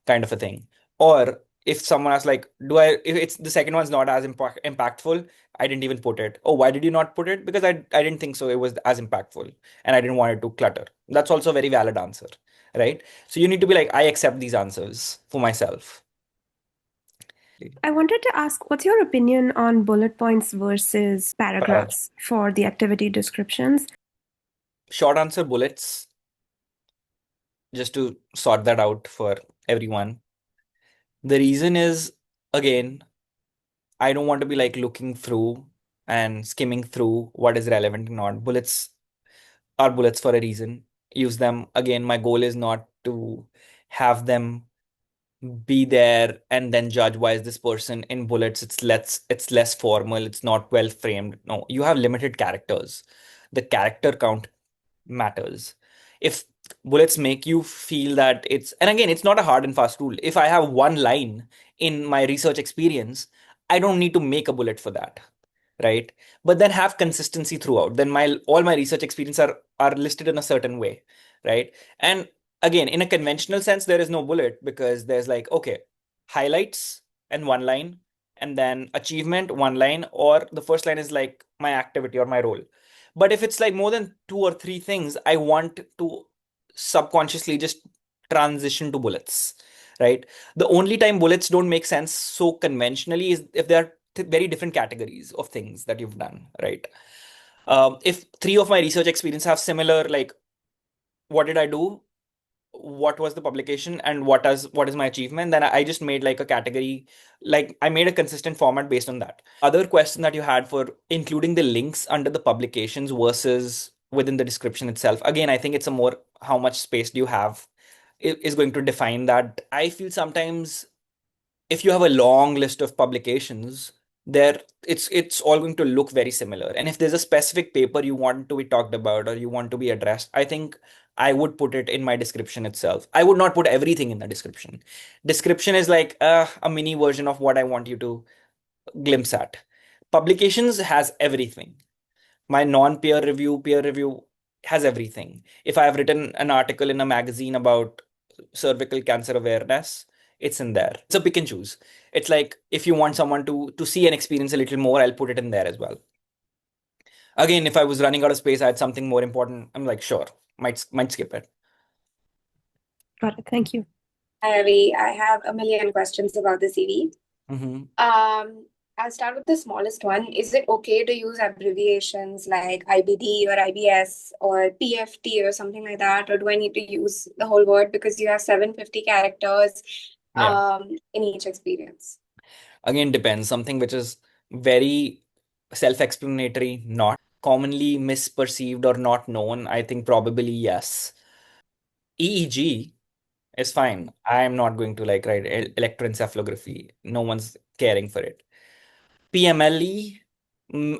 kind of a thing. Or if someone asks, like, if it's the second one's not as impactful, I didn't even put it. Oh, why did you not put it? Because I didn't think so it was as impactful and I didn't want it to clutter. That's also a very valid answer, right? So you need to be like, I accept these answers for myself. I wanted to ask, what's your opinion on bullet points versus paragraphs for the activity descriptions? Short answer, bullets, just to sort that out for everyone. The reason is, again, I don't want to be like looking through and skimming through what is relevant and not. Bullets are bullets for a reason. Use them. Again, my goal is not to have them be there and then judge why is this person in bullets. It's less formal, it's not well framed. No, you have limited characters. The character count matters. If bullets make you feel that and again, it's not a hard and fast rule. If I have one line in my research experience, I don't need to make a bullet for that, right? But then have consistency throughout. Then my all my research experience are listed in a certain way, right? And again, in a conventional sense, there is no bullet because there's like, okay, highlights and one line, and then achievement, one line, or the first line is like my activity or my role. But if it's like more than two or three things, I want to subconsciously just transition to bullets, right? The only time bullets don't make sense so conventionally is if they're very different categories of things that you've done, right? If three of my research experience have similar, like, what did I do? What was the publication and what is my achievement? Then I just made like a category, like I made a consistent format based on that. Other question that you had for including the links under the publications versus within the description itself. Again, I think it's a more how much space do you have is going to define that. I feel sometimes if you have a long list of publications there, it's all going to look very similar. And if there's a specific paper you want to be talked about or you want to be addressed, I think I would put it in my description itself. I would not put everything in the description. Description is like a mini version of what I want you to glimpse at. Publications has everything. My non-peer review, peer review has everything. If I have written an article in a magazine about cervical cancer awareness, it's in there. It's a pick and choose. It's like if you want someone to see and experience a little more, I'll put it in there as well. Again, if I was running out of space, I had something more important, I'm like, sure, might skip it. Got it. Thank you. Ravi, I have a million questions about the CV. Mm-hmm. I'll start with the smallest one. Is it okay to use abbreviations like IBD or IBS or PFT or something like that? Or do I need to use the whole word because you have 750 characters in each experience? Again, depends. Something which is very self-explanatory, not commonly misperceived or not known, I think probably yes. EEG is fine. I'm not going to like write electroencephalography. No one's caring for it. PMLE,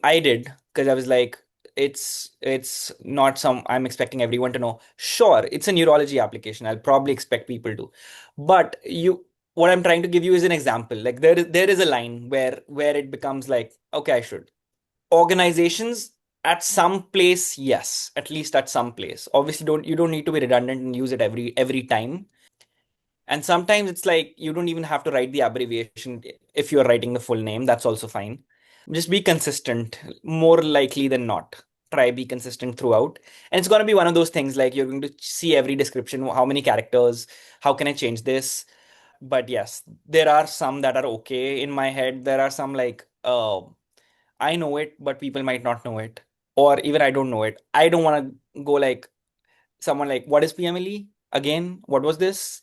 I did because I was like, it's not some I'm expecting everyone to know. Sure, it's a neurology application. I'll probably expect people to, but what I'm trying to give you is an example. Like there is a line where it becomes like, okay, I should. Organizations at some place, yes, at least at some place. Obviously, you don't need to be redundant and use it every time. And sometimes it's like you don't even have to write the abbreviation if you're writing the full name. That's also fine. Just be consistent, more likely than not. Try be consistent throughout. And it's going to be one of those things like you're going to see every description, how many characters, how can I change this? But yes, there are some that are okay in my head. There are some like, I know it, but people might not know it. Or even I don't know it. I don't want to go like someone like, what is PMLE? Again, what was this?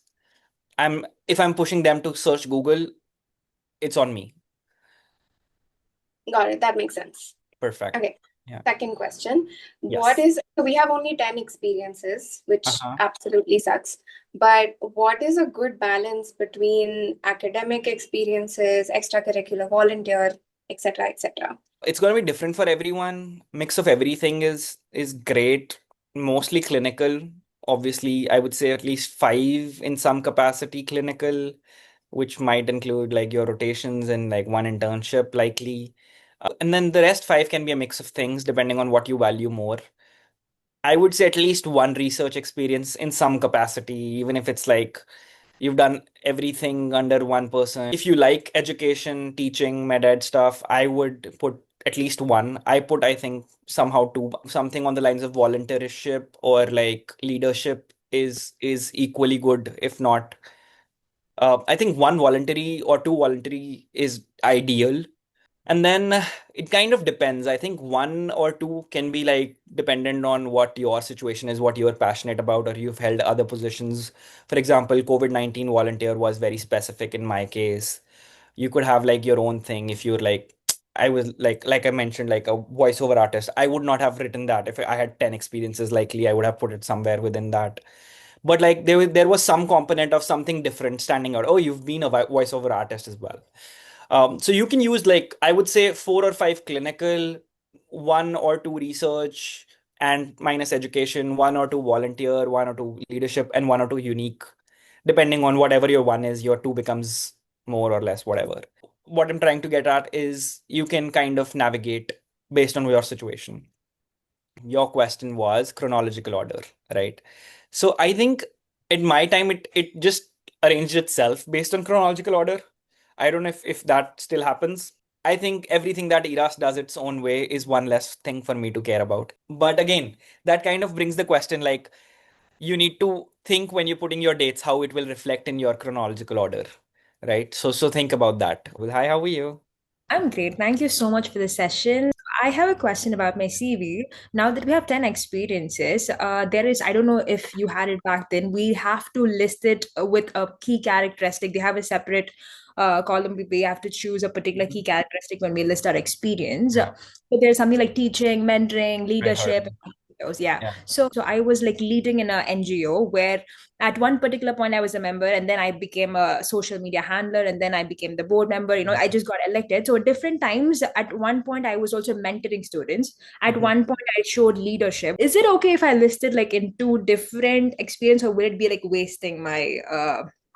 If I'm pushing them to search Google, it's on me. Got it. That makes sense. Perfect. Okay. Yeah. Second question. Yes. So we have only 10 experiences, which Uh-huh. absolutely sucks. But what is a good balance between academic experiences, extracurricular volunteer, etc., etc.? It's going to be different for everyone. Mix of everything is great. Mostly clinical obviously, I would say at least 5 in some capacity clinical, which might include like your rotations and like one internship likely. And then the rest 5 can be a mix of things depending on what you value more. I would say at least one research experience in some capacity, even if it's like you've done everything under one person. If you like education, teaching, med ed stuff, I would put at least one. I put, I think, somehow two, something on the lines of volunteership or like leadership is equally good, if not. I think one voluntary or two voluntary is ideal. And then it kind of depends. I think one or two can be like dependent on what your situation is, what you're passionate about, or you've held other positions. For example, COVID-19 volunteer was very specific in my case. You could have like your own thing if you're like, I was like I mentioned, like a voiceover artist. I would not have written that if I had 10 experiences, likely I would have put it somewhere within that. But like there was some component of something different standing out. Oh, you've been a voiceover artist as well. So you can use like I would say 4 or 5 clinical, one or two research, and minus education, one or two volunteer, one or two leadership, and one or two unique. Depending on whatever your one is, your two becomes more or less whatever. What I'm trying to get at is you can kind of navigate based on your situation. Your question was chronological order, right? So I think at my time it just arranged itself based on chronological order. I don't know if that still happens. I think everything that ERAS does its own way is one less thing for me to care about. But again, that kind of brings the question like you need to think when you're putting your dates how it will reflect in your chronological order, right? So think about that. Well, hi, how are you? I'm great. Thank you so much for the session. I have a question about my CV. Now that we have 10 experiences, there is, I don't know if you had it back then, we have to list it with a key characteristic. They have a separate column. We have to choose a particular key characteristic when we list our experience. So there's something like teaching, mentoring, I heard. leadership. Those, yeah. Yeah. So I was like leading in a NGO where at one particular point I was a member, and then I became a social media handler, and then I became the board member. I just got elected. So at different times, at one point I was also mentoring students. At one point I showed leadership. Is it okay if I listed like in two different experience, or will it be like wasting my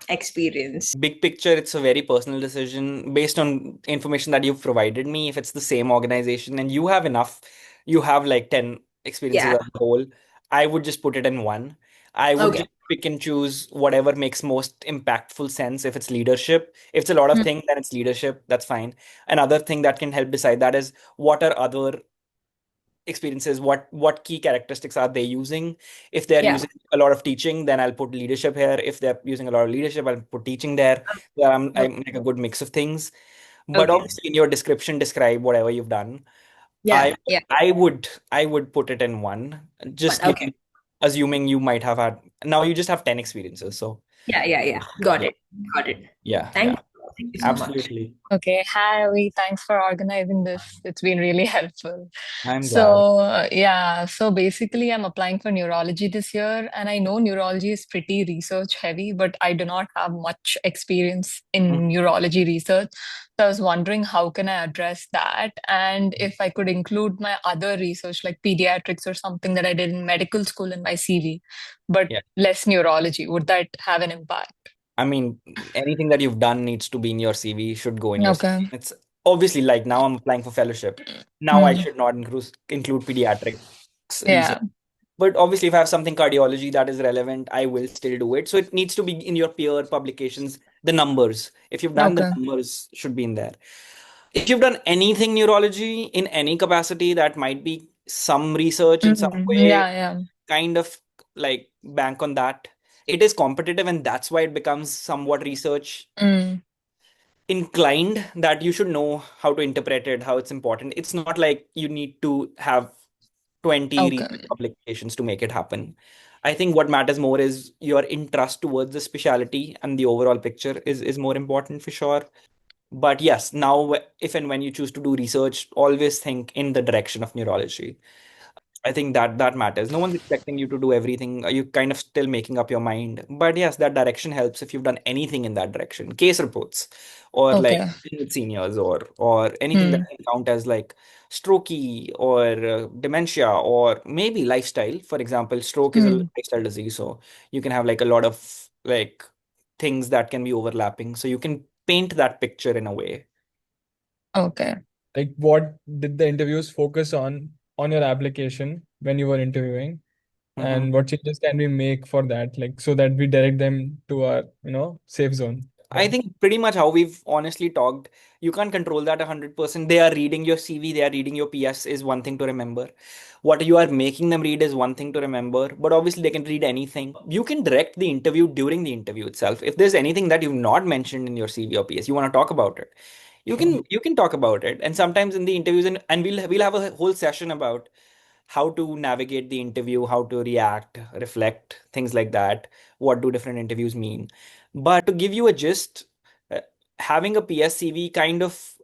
experience? Big picture, it's a very personal decision based on information that you've provided me. If it's the same organization and you have enough, you have like 10 experiences Yeah. as a whole, I would just put it in one. I would Okay. just pick and choose whatever makes most impactful sense. If it's leadership, if it's a lot of things, then it's leadership. That's fine. Another thing that can help decide that is what are other experiences, what key characteristics are they using. If they're Yeah. using a lot of teaching, then I'll put leadership here. If they're using a lot of leadership, I'll put teaching there. So I make a good mix of things, but Okay. obviously in your description describe whatever you've done. Yeah. i Yeah. I would put it in one, just One. Okay. given assuming you might have had, now you just have 10 experiences, so Yeah. Yeah. Yeah. Got yeah, it. Got it. yeah, Thank yeah, you. Thank you so much. absolutely. Okay, hi, Ali. Thanks for organizing this. It's been really helpful. I'm glad. So, yeah, so basically, I'm applying for neurology this year, and I know neurology is pretty research heavy, but I do not have much experience Mhm. in neurology research. So, I was wondering how can I address that, and if I could include my other research like pediatrics or something that I did in medical school in my CV, but Yeah, less neurology. Would that have an impact? I mean, anything that you've done needs to be in your CV, should go in your CV. Okay. It's obviously like now I'm applying for fellowship. Now I Mm. should not include pediatrics research. Yeah. But obviously, if I have something cardiology that is relevant, I will still do it. So it needs to be in your peer publications, the numbers. If you've done, the Okay. numbers should be in there. If you've done anything neurology in any capacity, that might be some research in some way, Yeah, yeah. kind of like bank on that. It is competitive, and that's why it becomes somewhat research Mm. inclined, that you should know how to interpret it, how it's important. It's not like you need to have 20 Okay. research publications to make it happen. I think what matters more is your interest towards the specialty, and the overall picture is more important for sure. But yes, now if and when you choose to do research, always think in the direction of neurology. I think that matters. No one's expecting you to do everything. You kind of still making up your mind. But yes, that direction helps if you've done anything in that direction. Case reports or like Okay. sitting with seniors or anything that Hmm. can count as like strokey or dementia or maybe lifestyle. For example, stroke is a Hmm. lifestyle disease, so you can have like a lot of like things that can be overlapping. So you can paint that picture in a way. Okay. Like, what did the interviews focus on your application when you were interviewing, Mhm. and what changes can we make for that, like, so that we direct them to our, safe zone? I think pretty much how we've honestly talked, you can't control that 100%. They are reading your CV, they are reading your PS is one thing to remember. What you are making them read is one thing to remember, but obviously they can read anything. You can direct the interview during the interview itself. If there's anything that you've not mentioned in your CV or PS, you want to talk about it. You can talk about it. And sometimes in the interviews, and we'll have a whole session about how to navigate the interview, how to react, reflect, things like that. What do different interviews mean? But to give you a gist, uh, having a PSCV kind of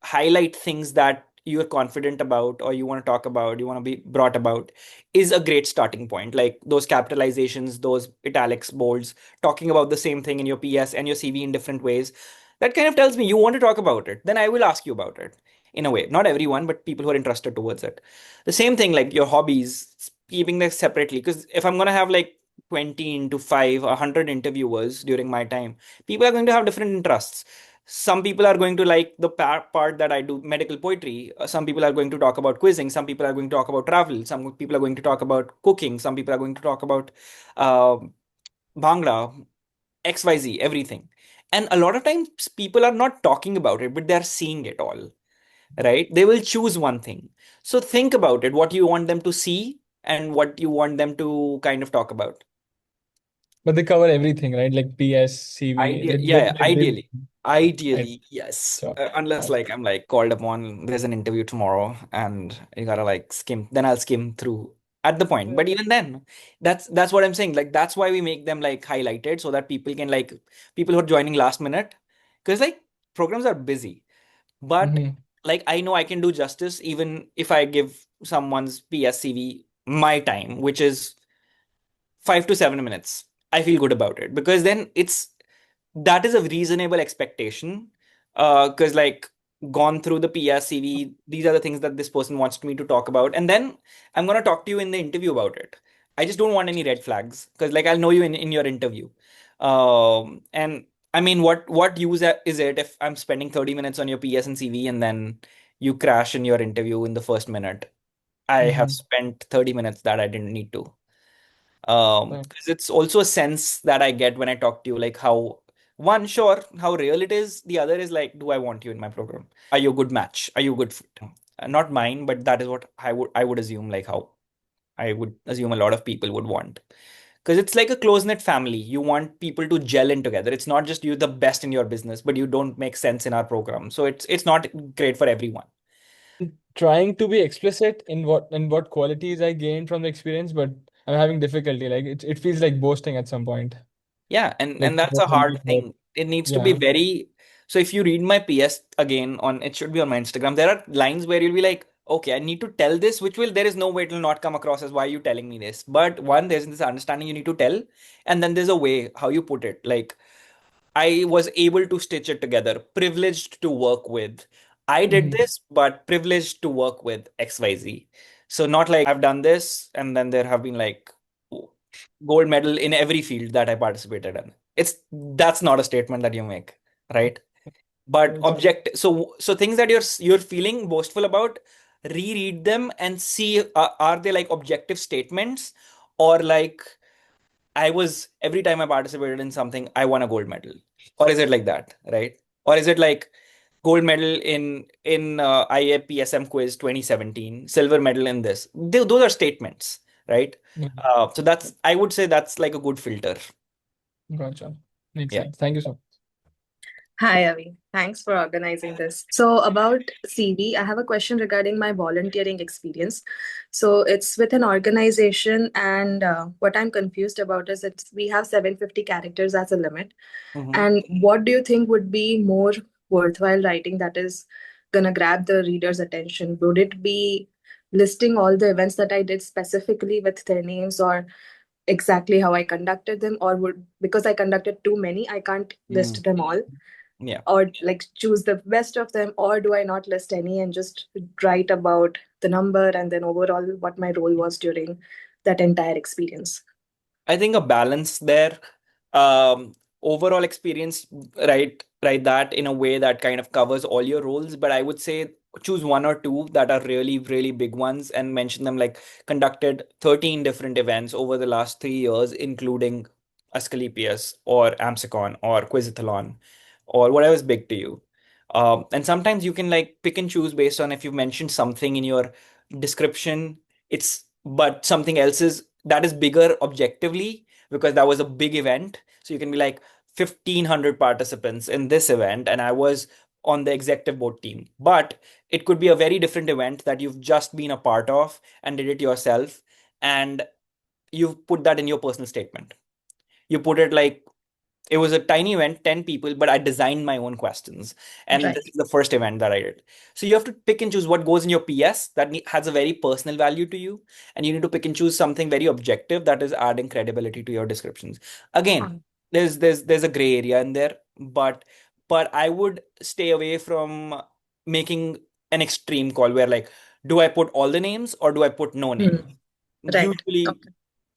highlight things that you're confident about or you want to talk about, you want to be brought about, is a great starting point. Like those capitalizations, those italics, bolds, talking about the same thing in your PS and your CV in different ways. That kind of tells me you want to talk about it. Then I will ask you about it in a way. Not everyone, but people who are interested towards it. The same thing, like your hobbies, keeping them separately. Because if I'm going to have like 20 into 5, 100 interviewers during my time, people are going to have different interests. Some people are going to like the part that I do, medical poetry. Some people are going to talk about quizzing. Some people are going to talk about travel. Some people are going to talk about cooking. Some people are going to talk about uh, bhangra, XYZ, everything. And a lot of times people are not talking about it, but they're seeing it all, right? They will choose one thing. So think about it, what you want them to see and what you want them to kind of talk about. But they cover everything, right? Like PS, CV. Yeah, ideally. Right. Ideally, yes. So, Unless like I'm like called upon, there's an interview tomorrow and you gotta like skim, then I'll skim through at the point. But even then, that's what I'm saying. Like that's why we make them like highlighted so that people can like people who are joining last minute, because like programs are busy. But mhm. like I know I can do justice even if I give someone's PSCV my time, which is 5 to 7 minutes. I feel good about it because then that is a reasonable expectation. Because like gone through the PRCV, these are the things that this person wants me to talk about, and then I'm gonna talk to you in the interview about it. I just don't want any red flags because like I'll know you in your interview. And I mean, what use is it if I'm spending 30 minutes on your PS and CV and then you crash in your interview in the first minute? I have Mhm. spent 30 minutes that I didn't need to. Right. Because it's also a sense that I get when I talk to you, like how one, sure, how real it is. The other is like, do I want you in my program? Are you a good match? Are you a good fit? Not mine, but that is what I would assume, like how I would assume a lot of people would want. Because it's like a close-knit family. You want people to gel in together. It's not just you the best in your business, but you don't make sense in our program. So it's not great for everyone. Trying to be explicit in what qualities I gained from the experience, but I'm having difficulty. Like, it feels like boasting at some point. Yeah, and Like, and that's a hard thing. It needs to be yeah. very. So if you read my PS again on, it should be on my Instagram. There are lines where you'll be like, okay, I need to tell this, which will there is no way it will not come across as why are you telling me this. But one, there's this understanding you need to tell, and then there's a way how you put it. Like I was able to stitch it together, privileged to work with. I did Mhm. this, but privileged to work with XYZ. So not like I've done this, and then there have been like gold medal in every field that I participated in. That's not a statement that you make, right? But Right. object so things that you're feeling boastful about, reread them and see are they like objective statements or like I was every time I participated in something, I won a gold medal, or is it like that, right? Or is it like gold medal in IAPSM quiz 2017, silver medal in this? Those are statements, right? Mhm. So that's I would say that's like a good filter. Gotcha. Makes Yeah. sense. Thank you so much. Hi, Avi. Thanks for organizing this. So, about CV, I have a question regarding my volunteering experience. So, it's with an organization, and what I'm confused about is that we have 750 characters as a limit. Mhm. And what do you think would be more worthwhile writing that is gonna grab the reader's attention? Would it be listing all the events that I did specifically with their names or exactly how I conducted them, or would, because I conducted too many, I can't list them all? Yeah. Or like choose the best of them, or do I not list any and just write about the number and then overall what my role was during that entire experience? I think a balance there. Overall experience, write that in a way that kind of covers all your roles. But I would say choose one or two that are really, really big ones and mention them, like conducted 13 different events over the last 3 years, including Asclepius or Amsicon or Quizathlon or whatever is big to you. And sometimes you can like pick and choose based on if you mentioned something in your description, but something else is that is bigger objectively because that was a big event. So you can be like 1,500 participants in this event, and I was on the executive board team. But it could be a very different event that you've just been a part of and did it yourself, and you've put that in your personal statement. You put it like it was a tiny event, 10 people, but I designed my own questions. And Right. this is the first event that I did. So you have to pick and choose what goes in your PS that has a very personal value to you. And you need to pick and choose something very objective that is adding credibility to your descriptions. Again, there's a gray area in there, but I would stay away from making an extreme call where like, do I put all the names or do I put no name? Right. Usually, Okay.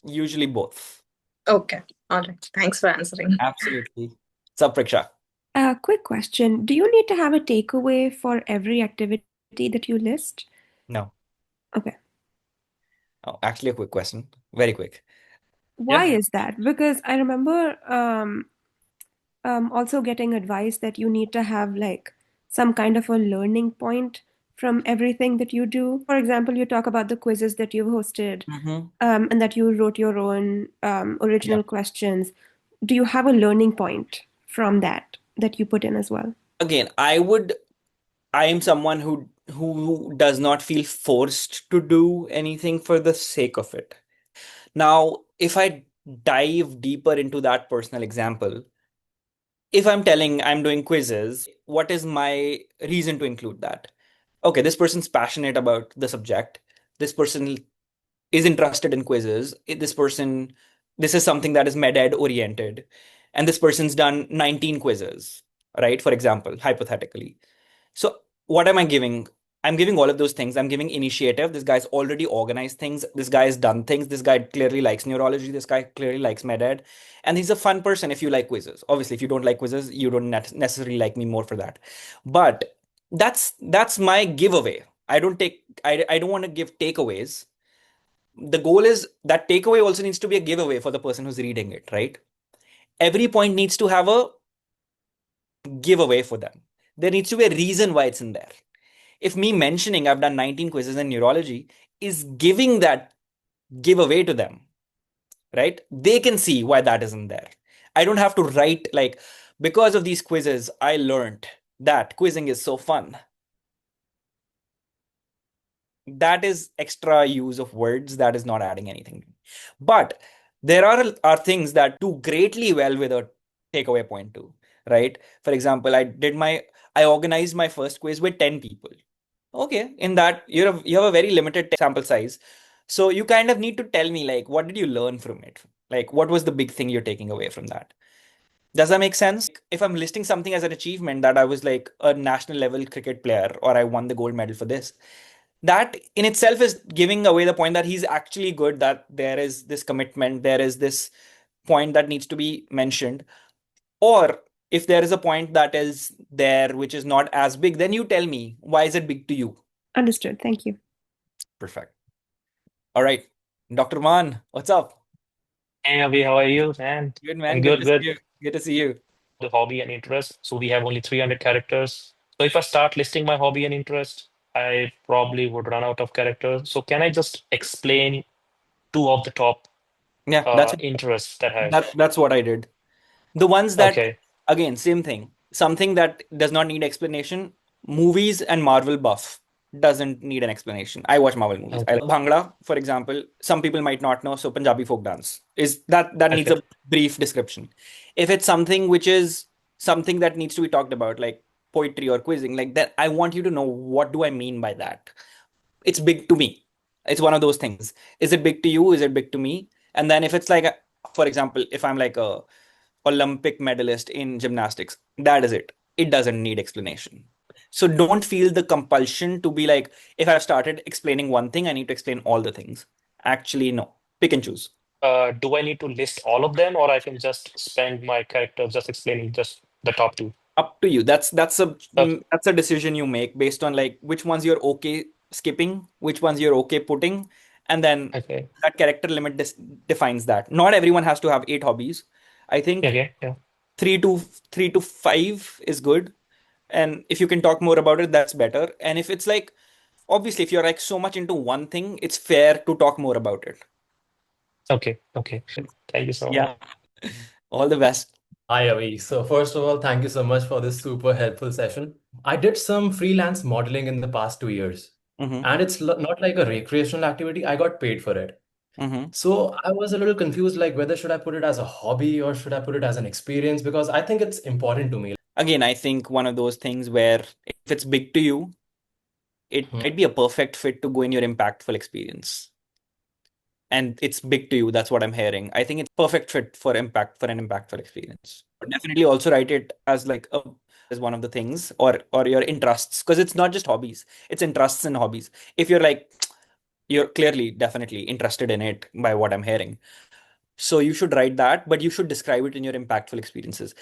usually both. Okay. All right. Thanks for answering. Absolutely. What's up, Priksha? A quick question. Do you need to have a takeaway for every activity that you list? No. Okay. Oh, actually, a quick question. Very quick. Why Yeah. is that? Because I remember also getting advice that you need to have like some kind of a learning point from everything that you do. For example, you talk about the quizzes that you've hosted, and that you wrote your own original questions. Do you have a learning point from that you put in as well? Again, I am someone who does not feel forced to do anything for the sake of it. Now, if I dive deeper into that personal example, if I'm telling I'm doing quizzes, what is my reason to include that? Okay, this person's passionate about the subject. This person is interested in quizzes. This is something that is med-ed oriented. And this person's done 19 quizzes, right? For example, hypothetically. So what am I giving? I'm giving all of those things. I'm giving initiative. This guy's already organized things. This guy has done things. This guy clearly likes neurology. This guy clearly likes med-ed. And he's a fun person if you like quizzes. Obviously, if you don't like quizzes, you don't necessarily like me more for that. But that's my giveaway. I don't want to give takeaways. The goal is that takeaway also needs to be a giveaway for the person who's reading it, right? Every point needs to have a giveaway for them. There needs to be a reason why it's in there. If me mentioning I've done 19 quizzes in neurology is giving that giveaway to them, right? They can see why that isn't there. I don't have to write like, because of these quizzes, I learned that quizzing is so fun. That is extra use of words that is not adding anything. But there are things that do greatly well with a takeaway point too, right? For example, I organized my first quiz with 10 people. Okay, in that you have a very limited sample size. So you kind of need to tell me like what did you learn from it? Like what was the big thing you're taking away from that? Does that make sense? If I'm listing something as an achievement that I was like a national level cricket player or I won the gold medal for this, that in itself is giving away the point that he's actually good, that there is this commitment, there is this point that needs to be mentioned. Or if there is a point that is there which is not as big, then you tell me why is it big to you? Understood. Thank you. Perfect. All right. Dr. Man, what's up? Hey Avi, how are you, man? Good, I'm man. Good good, to see good. you. Good to see you. The hobby and interest. So we have only 300 characters. So if I start listing my hobby and interest, I probably would run out of characters. So can I just explain two of the top Yeah, interests that I have? that's what I did. The ones that, Okay. again, same thing. Something that does not need explanation. Movies and Marvel buff doesn't need an explanation. I watch Marvel movies. I Okay. like Bhangra, for example. Some people might not know. So Punjabi folk dance is that needs Okay. a brief description. If it's something which is something that needs to be talked about, like poetry or quizzing, like that, I want you to know what do I mean by that. It's big to me. It's one of those things. Is it big to you? Is it big to me? And then if it's like, for example, if I'm like a Olympic medalist in gymnastics, that is it. It doesn't need explanation. So don't feel the compulsion to be like, if I've started explaining one thing, I need to explain all the things. Actually, no. Pick and choose. Do I need to list all of them, or I can just spend my character just explaining just the top two? Up to you. Okay. That's a decision you make based on like which ones you're okay skipping, which ones you're okay putting, and then Okay. that character limit defines that. Not everyone has to have 8 hobbies. I think Okay. Yeah. three to 5 is good. And if you can talk more about it, that's better. And if it's like, obviously, if you're like so much into one thing, it's fair to talk more about it. Okay. Okay. Thank you so much. Yeah. All the best. Hi, Avi. So, first of all, thank you so much for this super helpful session. I did some freelance modeling in the past 2 years, Mm-hmm. and it's not like a recreational activity. I got paid for it. Mm-hmm. So, I was a little confused, like whether should I put it as a hobby or should I put it as an experience, because I think it's important to me. Again, I think one of those things where if it's big to you, it might be a perfect fit to go in your impactful experience. And it's big to you. That's what I'm hearing. I think it's perfect fit for an impactful experience. But definitely also write it as like as one of the things or your interests, because it's not just hobbies. It's interests and hobbies. If you're like you're clearly definitely interested in it by what I'm hearing. So you should write that, but you should describe it in your impactful experiences.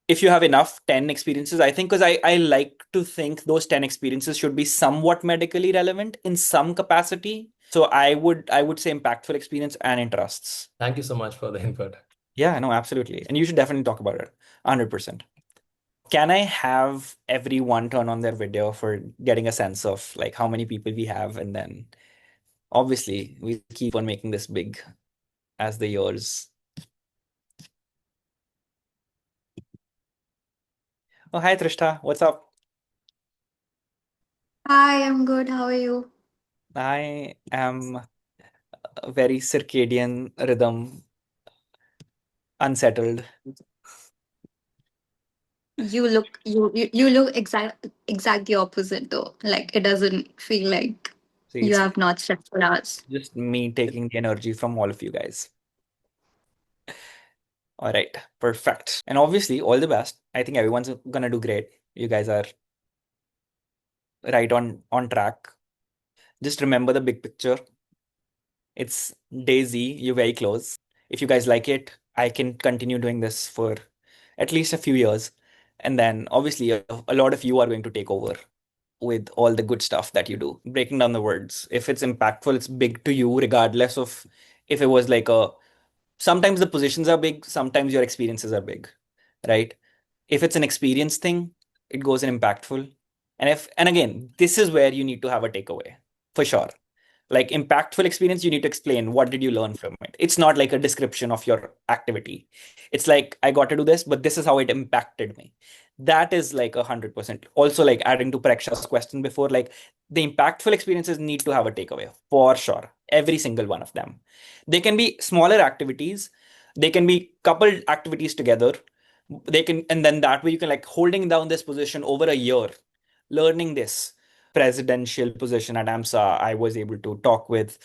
If you have enough 10 experiences, I think, because I like to think those 10 experiences should be somewhat medically relevant in some capacity. So I would say impactful experience and interests. Thank you so much for the input. Yeah, no, absolutely. And you should definitely talk about it. 100%. Can I have everyone turn on their video for getting a sense of like how many people we have? And then obviously we keep on making this big as the years. Oh, hi Trishta. What's up? Hi, I'm good. How are you? I am a very circadian rhythm, unsettled. You look exactly opposite though. Like it doesn't feel like See, you it's have not slept for hours. just me taking the energy from all of you guys. All right, perfect. And obviously, all the best. I think everyone's gonna do great. You guys are right on track. Just remember the big picture. It's day Z, you're very close. If you guys like it, I can continue doing this for at least a few years. And then obviously a lot of you are going to take over with all the good stuff that you do, breaking down the words. If it's impactful, it's big to you, regardless of if it was like sometimes the positions are big, sometimes your experiences are big, right? If it's an experience thing, it goes in impactful. And again, this is where you need to have a takeaway for sure. Like impactful experience, you need to explain what did you learn from it. It's not like a description of your activity. It's like I got to do this, but this is how it impacted me. That is like 100%. Also, like adding to Preksha's question before, like the impactful experiences need to have a takeaway for sure. Every single one of them. They can be smaller activities. They can be coupled activities together. They can, and then that way you can like holding down this position over a year, learning this presidential position at AMSA. I was able to talk with,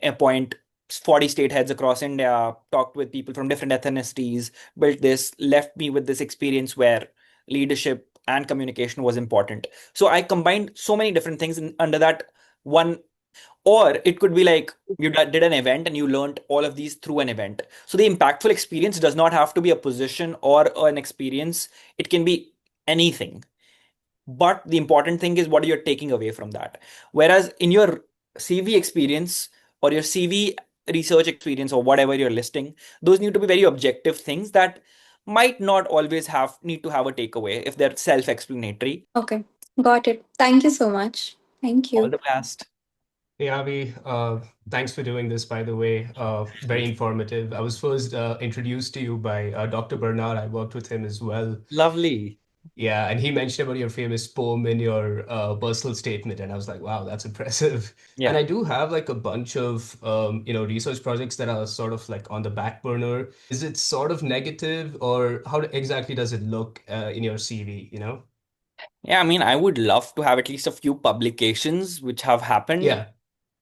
appoint 40 state heads across India, talked with people from different ethnicities, built this, left me with this experience where leadership and communication was important. So I combined so many different things under that one. Or it could be like you did an event and you learned all of these through an event. So the impactful experience does not have to be a position or an experience. It can be anything. But the important thing is what you're taking away from that. Whereas in your CV experience or your CV research experience or whatever you're listing, those need to be very objective things that might not always need to have a takeaway if they're self-explanatory. Okay, got it. Thank you so much. Thank All you. the best. Hey, Avi, thanks for doing this, by the way. Very informative. I was first introduced to you by Dr. Bernard. I worked with him as well. Lovely. Yeah, and he mentioned about your famous poem in your personal statement, and I was like, wow, that's impressive. And Yeah. I do have like a bunch of research projects that are sort of like on the back burner. Is it sort of negative, or how exactly does it look in your CV, you know? Yeah, I mean, I would love to have at least a few publications which have happened. Yeah.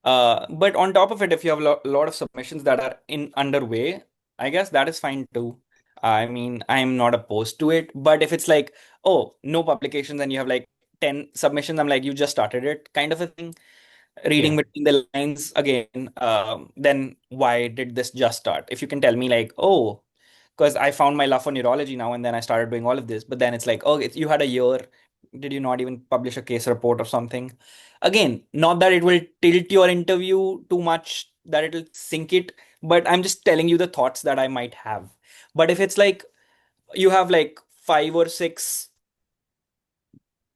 But on top of it, if you have a lot of submissions that are in underway, I guess that is fine too. I mean, I'm not opposed to it. But if it's like, oh, no publications and you have like 10 submissions, I'm like, you just started it kind of a thing. Reading Yeah. between the lines again, then why did this just start? If you can tell me like, oh, because I found my love for neurology now and then I started doing all of this, but then it's like, oh, you had a year. Did you not even publish a case report or something? Again, not that it will tilt your interview too much, that it'll sink it, but I'm just telling you the thoughts that I might have. But if it's like you have like 5 or 6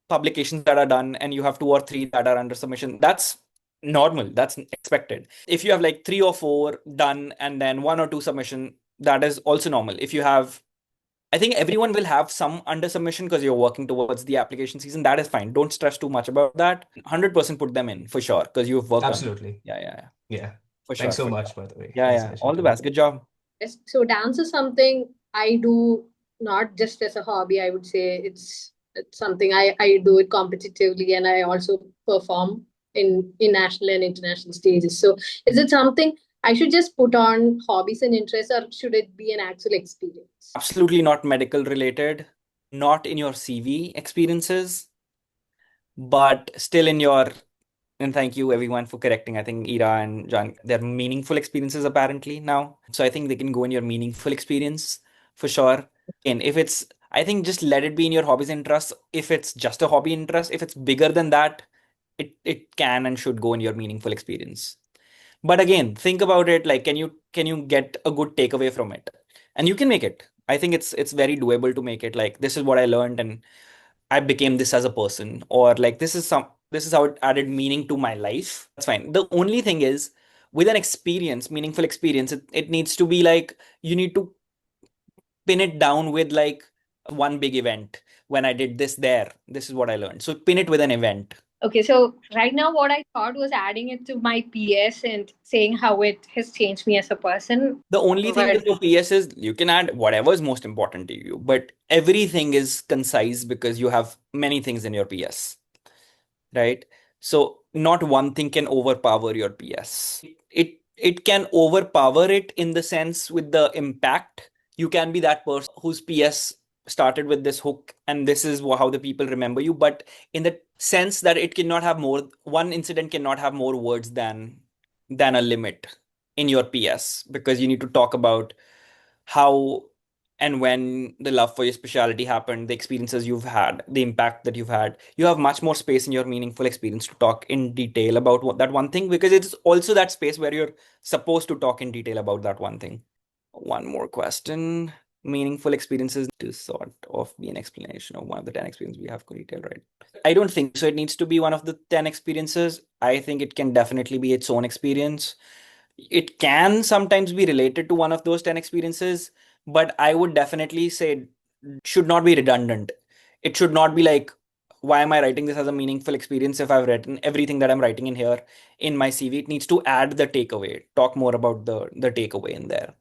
publications that are done and you have 2 or 3 that are under submission, that's normal, that's expected. If you have like 3 or 4 done and then 1 or 2 submission, that is also normal. If you have, I think everyone will have some under submission because you're working towards the application season. That is fine. Don't stress too much about that. 100% put them in for sure because you've worked on it. Absolutely. Yeah. Yeah. For Thanks sure. so For much, sure. by the way, for the Yeah. session All the today. best. Good job. Yes. So dance is something I do not just as a hobby. I would say it's something I do it competitively, and I also perform in national and international stages. So is it something I should just put on hobbies and interests, or should it be an actual experience? Absolutely not medical related, not in your CV experiences, but still in your, and thank you everyone for correcting. I think Ira and John, they're meaningful experiences apparently now. So I think they can go in your meaningful experience for sure. And if it's, I think just let it be in your hobbies and interests. If it's just a hobby interest, if it's bigger than that, it can and should go in your meaningful experience. But again, think about it like can you get a good takeaway from it? And you can make it. I think it's very doable to make it like this is what I learned and I became this as a person, or like this is how it added meaning to my life. That's fine. The only thing is with an experience, meaningful experience, it needs to be like you need to pin it down with like one big event. When I did this there, this is what I learned. So pin it with an event. Okay, so right now what I thought was adding it to my PS and saying how it has changed me as a person. The only thing But with your PS is you can add whatever is most important to you, but everything is concise because you have many things in your PS, right? So not one thing can overpower your PS. It can overpower it in the sense with the impact. You can be that person whose PS started with this hook and this is how the people remember you, but in the sense that it cannot have more, one incident cannot have more words than a limit in your PS, because you need to talk about how and when the love for your specialty happened, the experiences you've had, the impact that you've had. You have much more space in your meaningful experience to talk in detail about that one thing, because it's also that space where you're supposed to talk in detail about that one thing. One more question. Meaningful experiences to sort of be an explanation of one of the 10 experiences we have for retail, right? I don't think so. It needs to be one of the 10 experiences. I think it can definitely be its own experience. It can sometimes be related to one of those 10 experiences, but I would definitely say should not be redundant. It should not be like, why am I writing this as a meaningful experience if I've written everything that I'm writing in here in my CV? It needs to add the takeaway, talk more about the takeaway in there.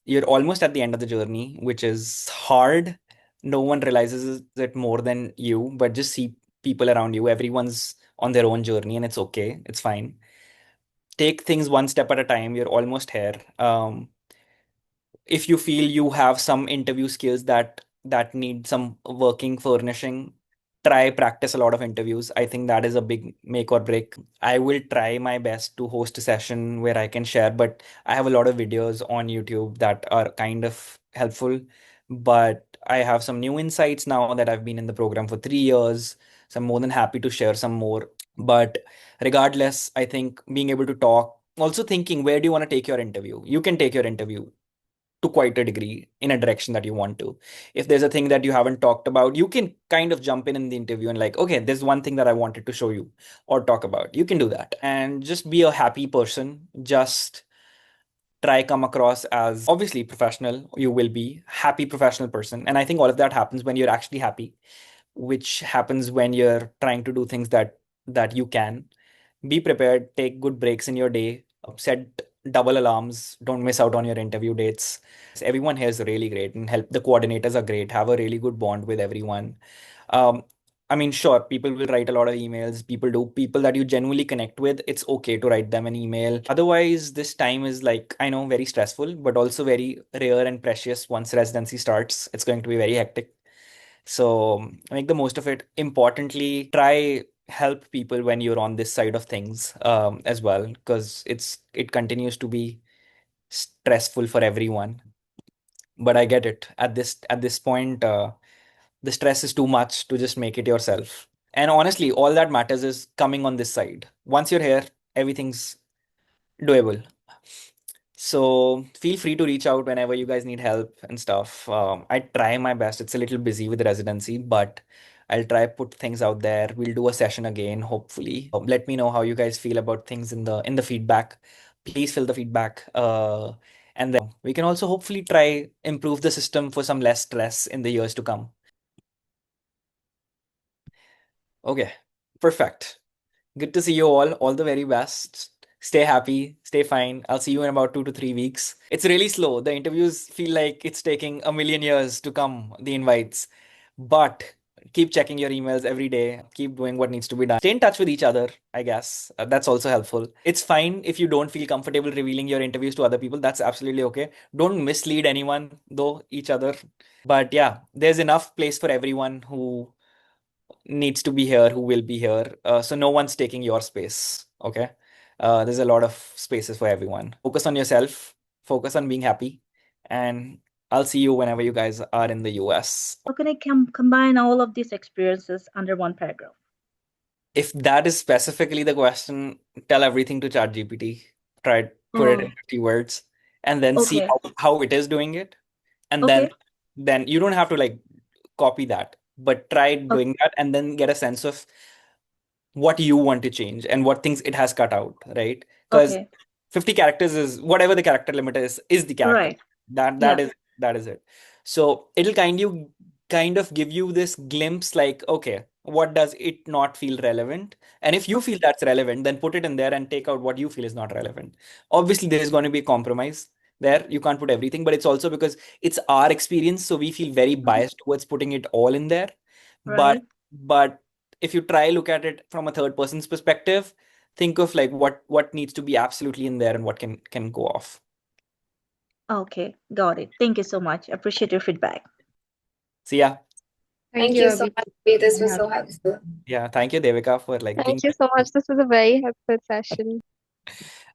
You're almost at the end of the journey, which is hard. No one realizes it more than you, but just see people around you. Everyone's on their own journey and it's okay. It's fine. Take things one step at a time. You're almost here. If you feel you have some interview skills that need some working furnishing, try practice a lot of interviews. I think that is a big make or break. I will try my best to host a session where I can share, but I have a lot of videos on YouTube that are kind of helpful. But I have some new insights now that I've been in the program for 3 years, so I'm more than happy to share some more. But regardless, I think being able to talk, also thinking where do you want to take your interview? You can take your interview to quite a degree in a direction that you want to. If there's a thing that you haven't talked about, you can kind of jump in the interview and like, okay, there's one thing that I wanted to show you or talk about. You can do that and just be a happy person. Just try come across as obviously professional. You will be happy professional person. And I think all of that happens when you're actually happy, which happens when you're trying to do things that you can. Be prepared, take good breaks in your day, set double alarms, don't miss out on your interview dates. Everyone here is really great and help. The coordinators are great, have a really good bond with everyone. Um, I mean, sure, people will write a lot of emails. People do. People that you genuinely connect with, it's okay to write them an email. Otherwise, this time is like, I know, very stressful, but also very rare and precious once residency starts. It's going to be very hectic. So make the most of it. Importantly, try help people when you're on this side of things as well, because it continues to be stressful for everyone. But I get it. At this point, the stress is too much to just make it yourself. And honestly, all that matters is coming on this side. Once you're here, everything's doable. So feel free to reach out whenever you guys need help and stuff. I try my best. It's a little busy with residency, but I'll try put things out there. We'll do a session again, hopefully. Let me know how you guys feel about things in the feedback. Please fill the feedback. And then we can also hopefully try improve the system for some less stress in the years to come. Okay, perfect. Good to see you all. All the very best. Stay happy, stay fine. I'll see you in about 2 to 3 weeks. It's really slow. The interviews feel like it's taking a million years to come, the invites. But keep checking your emails every day. Keep doing what needs to be done. Stay in touch with each other, I guess. That's also helpful. It's fine if you don't feel comfortable revealing your interviews to other people. That's absolutely okay. Don't mislead anyone, though, each other. But yeah, there's enough place for everyone who needs to be here, who will be here. So no one's taking your space. Okay. There's a lot of spaces for everyone. Focus on yourself, focus on being happy, and I'll see you whenever you guys are in the US. How can I combine all of these experiences under one paragraph? If that is specifically the question, tell everything to ChatGPT. Try put it in 50 words and then see Okay. how it is doing it. And Okay. then you don't have to like copy that, but try doing that and then get a sense of what you want to change and what things it has cut out, right? Because Okay. 50 characters is whatever the character limit is the character. Right. That Yeah. that is it. So it'll kind of give you this glimpse like, okay, what does it not feel relevant? And if you feel that's relevant, then put it in there and take out what you feel is not relevant. Obviously, there is going to be a compromise there. You can't put everything, but it's also because it's our experience, so we feel very biased towards putting it all in there. But Right. but if you try look at it from a third person's perspective, think of like what needs to be absolutely in there and what can go off. Okay. Got it. Thank you so much. Appreciate your feedback. See ya. Thank you so much, Abhi. This was so helpful. Yeah, thank you, Devika, for like being. Thank you so much. This was a very helpful session.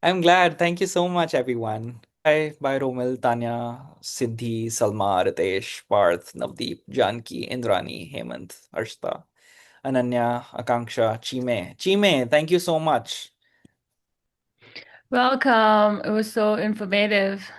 I'm glad. Thank you so much, everyone. Bye, Romil, Tanya, Siddhi, Salma, Ritesh, Parth, Navdeep, Janki, Indrani, Hemant, Arshita, Ananya, Akanksha, Chime. Chime, thank you so much. Welcome. It was so informative.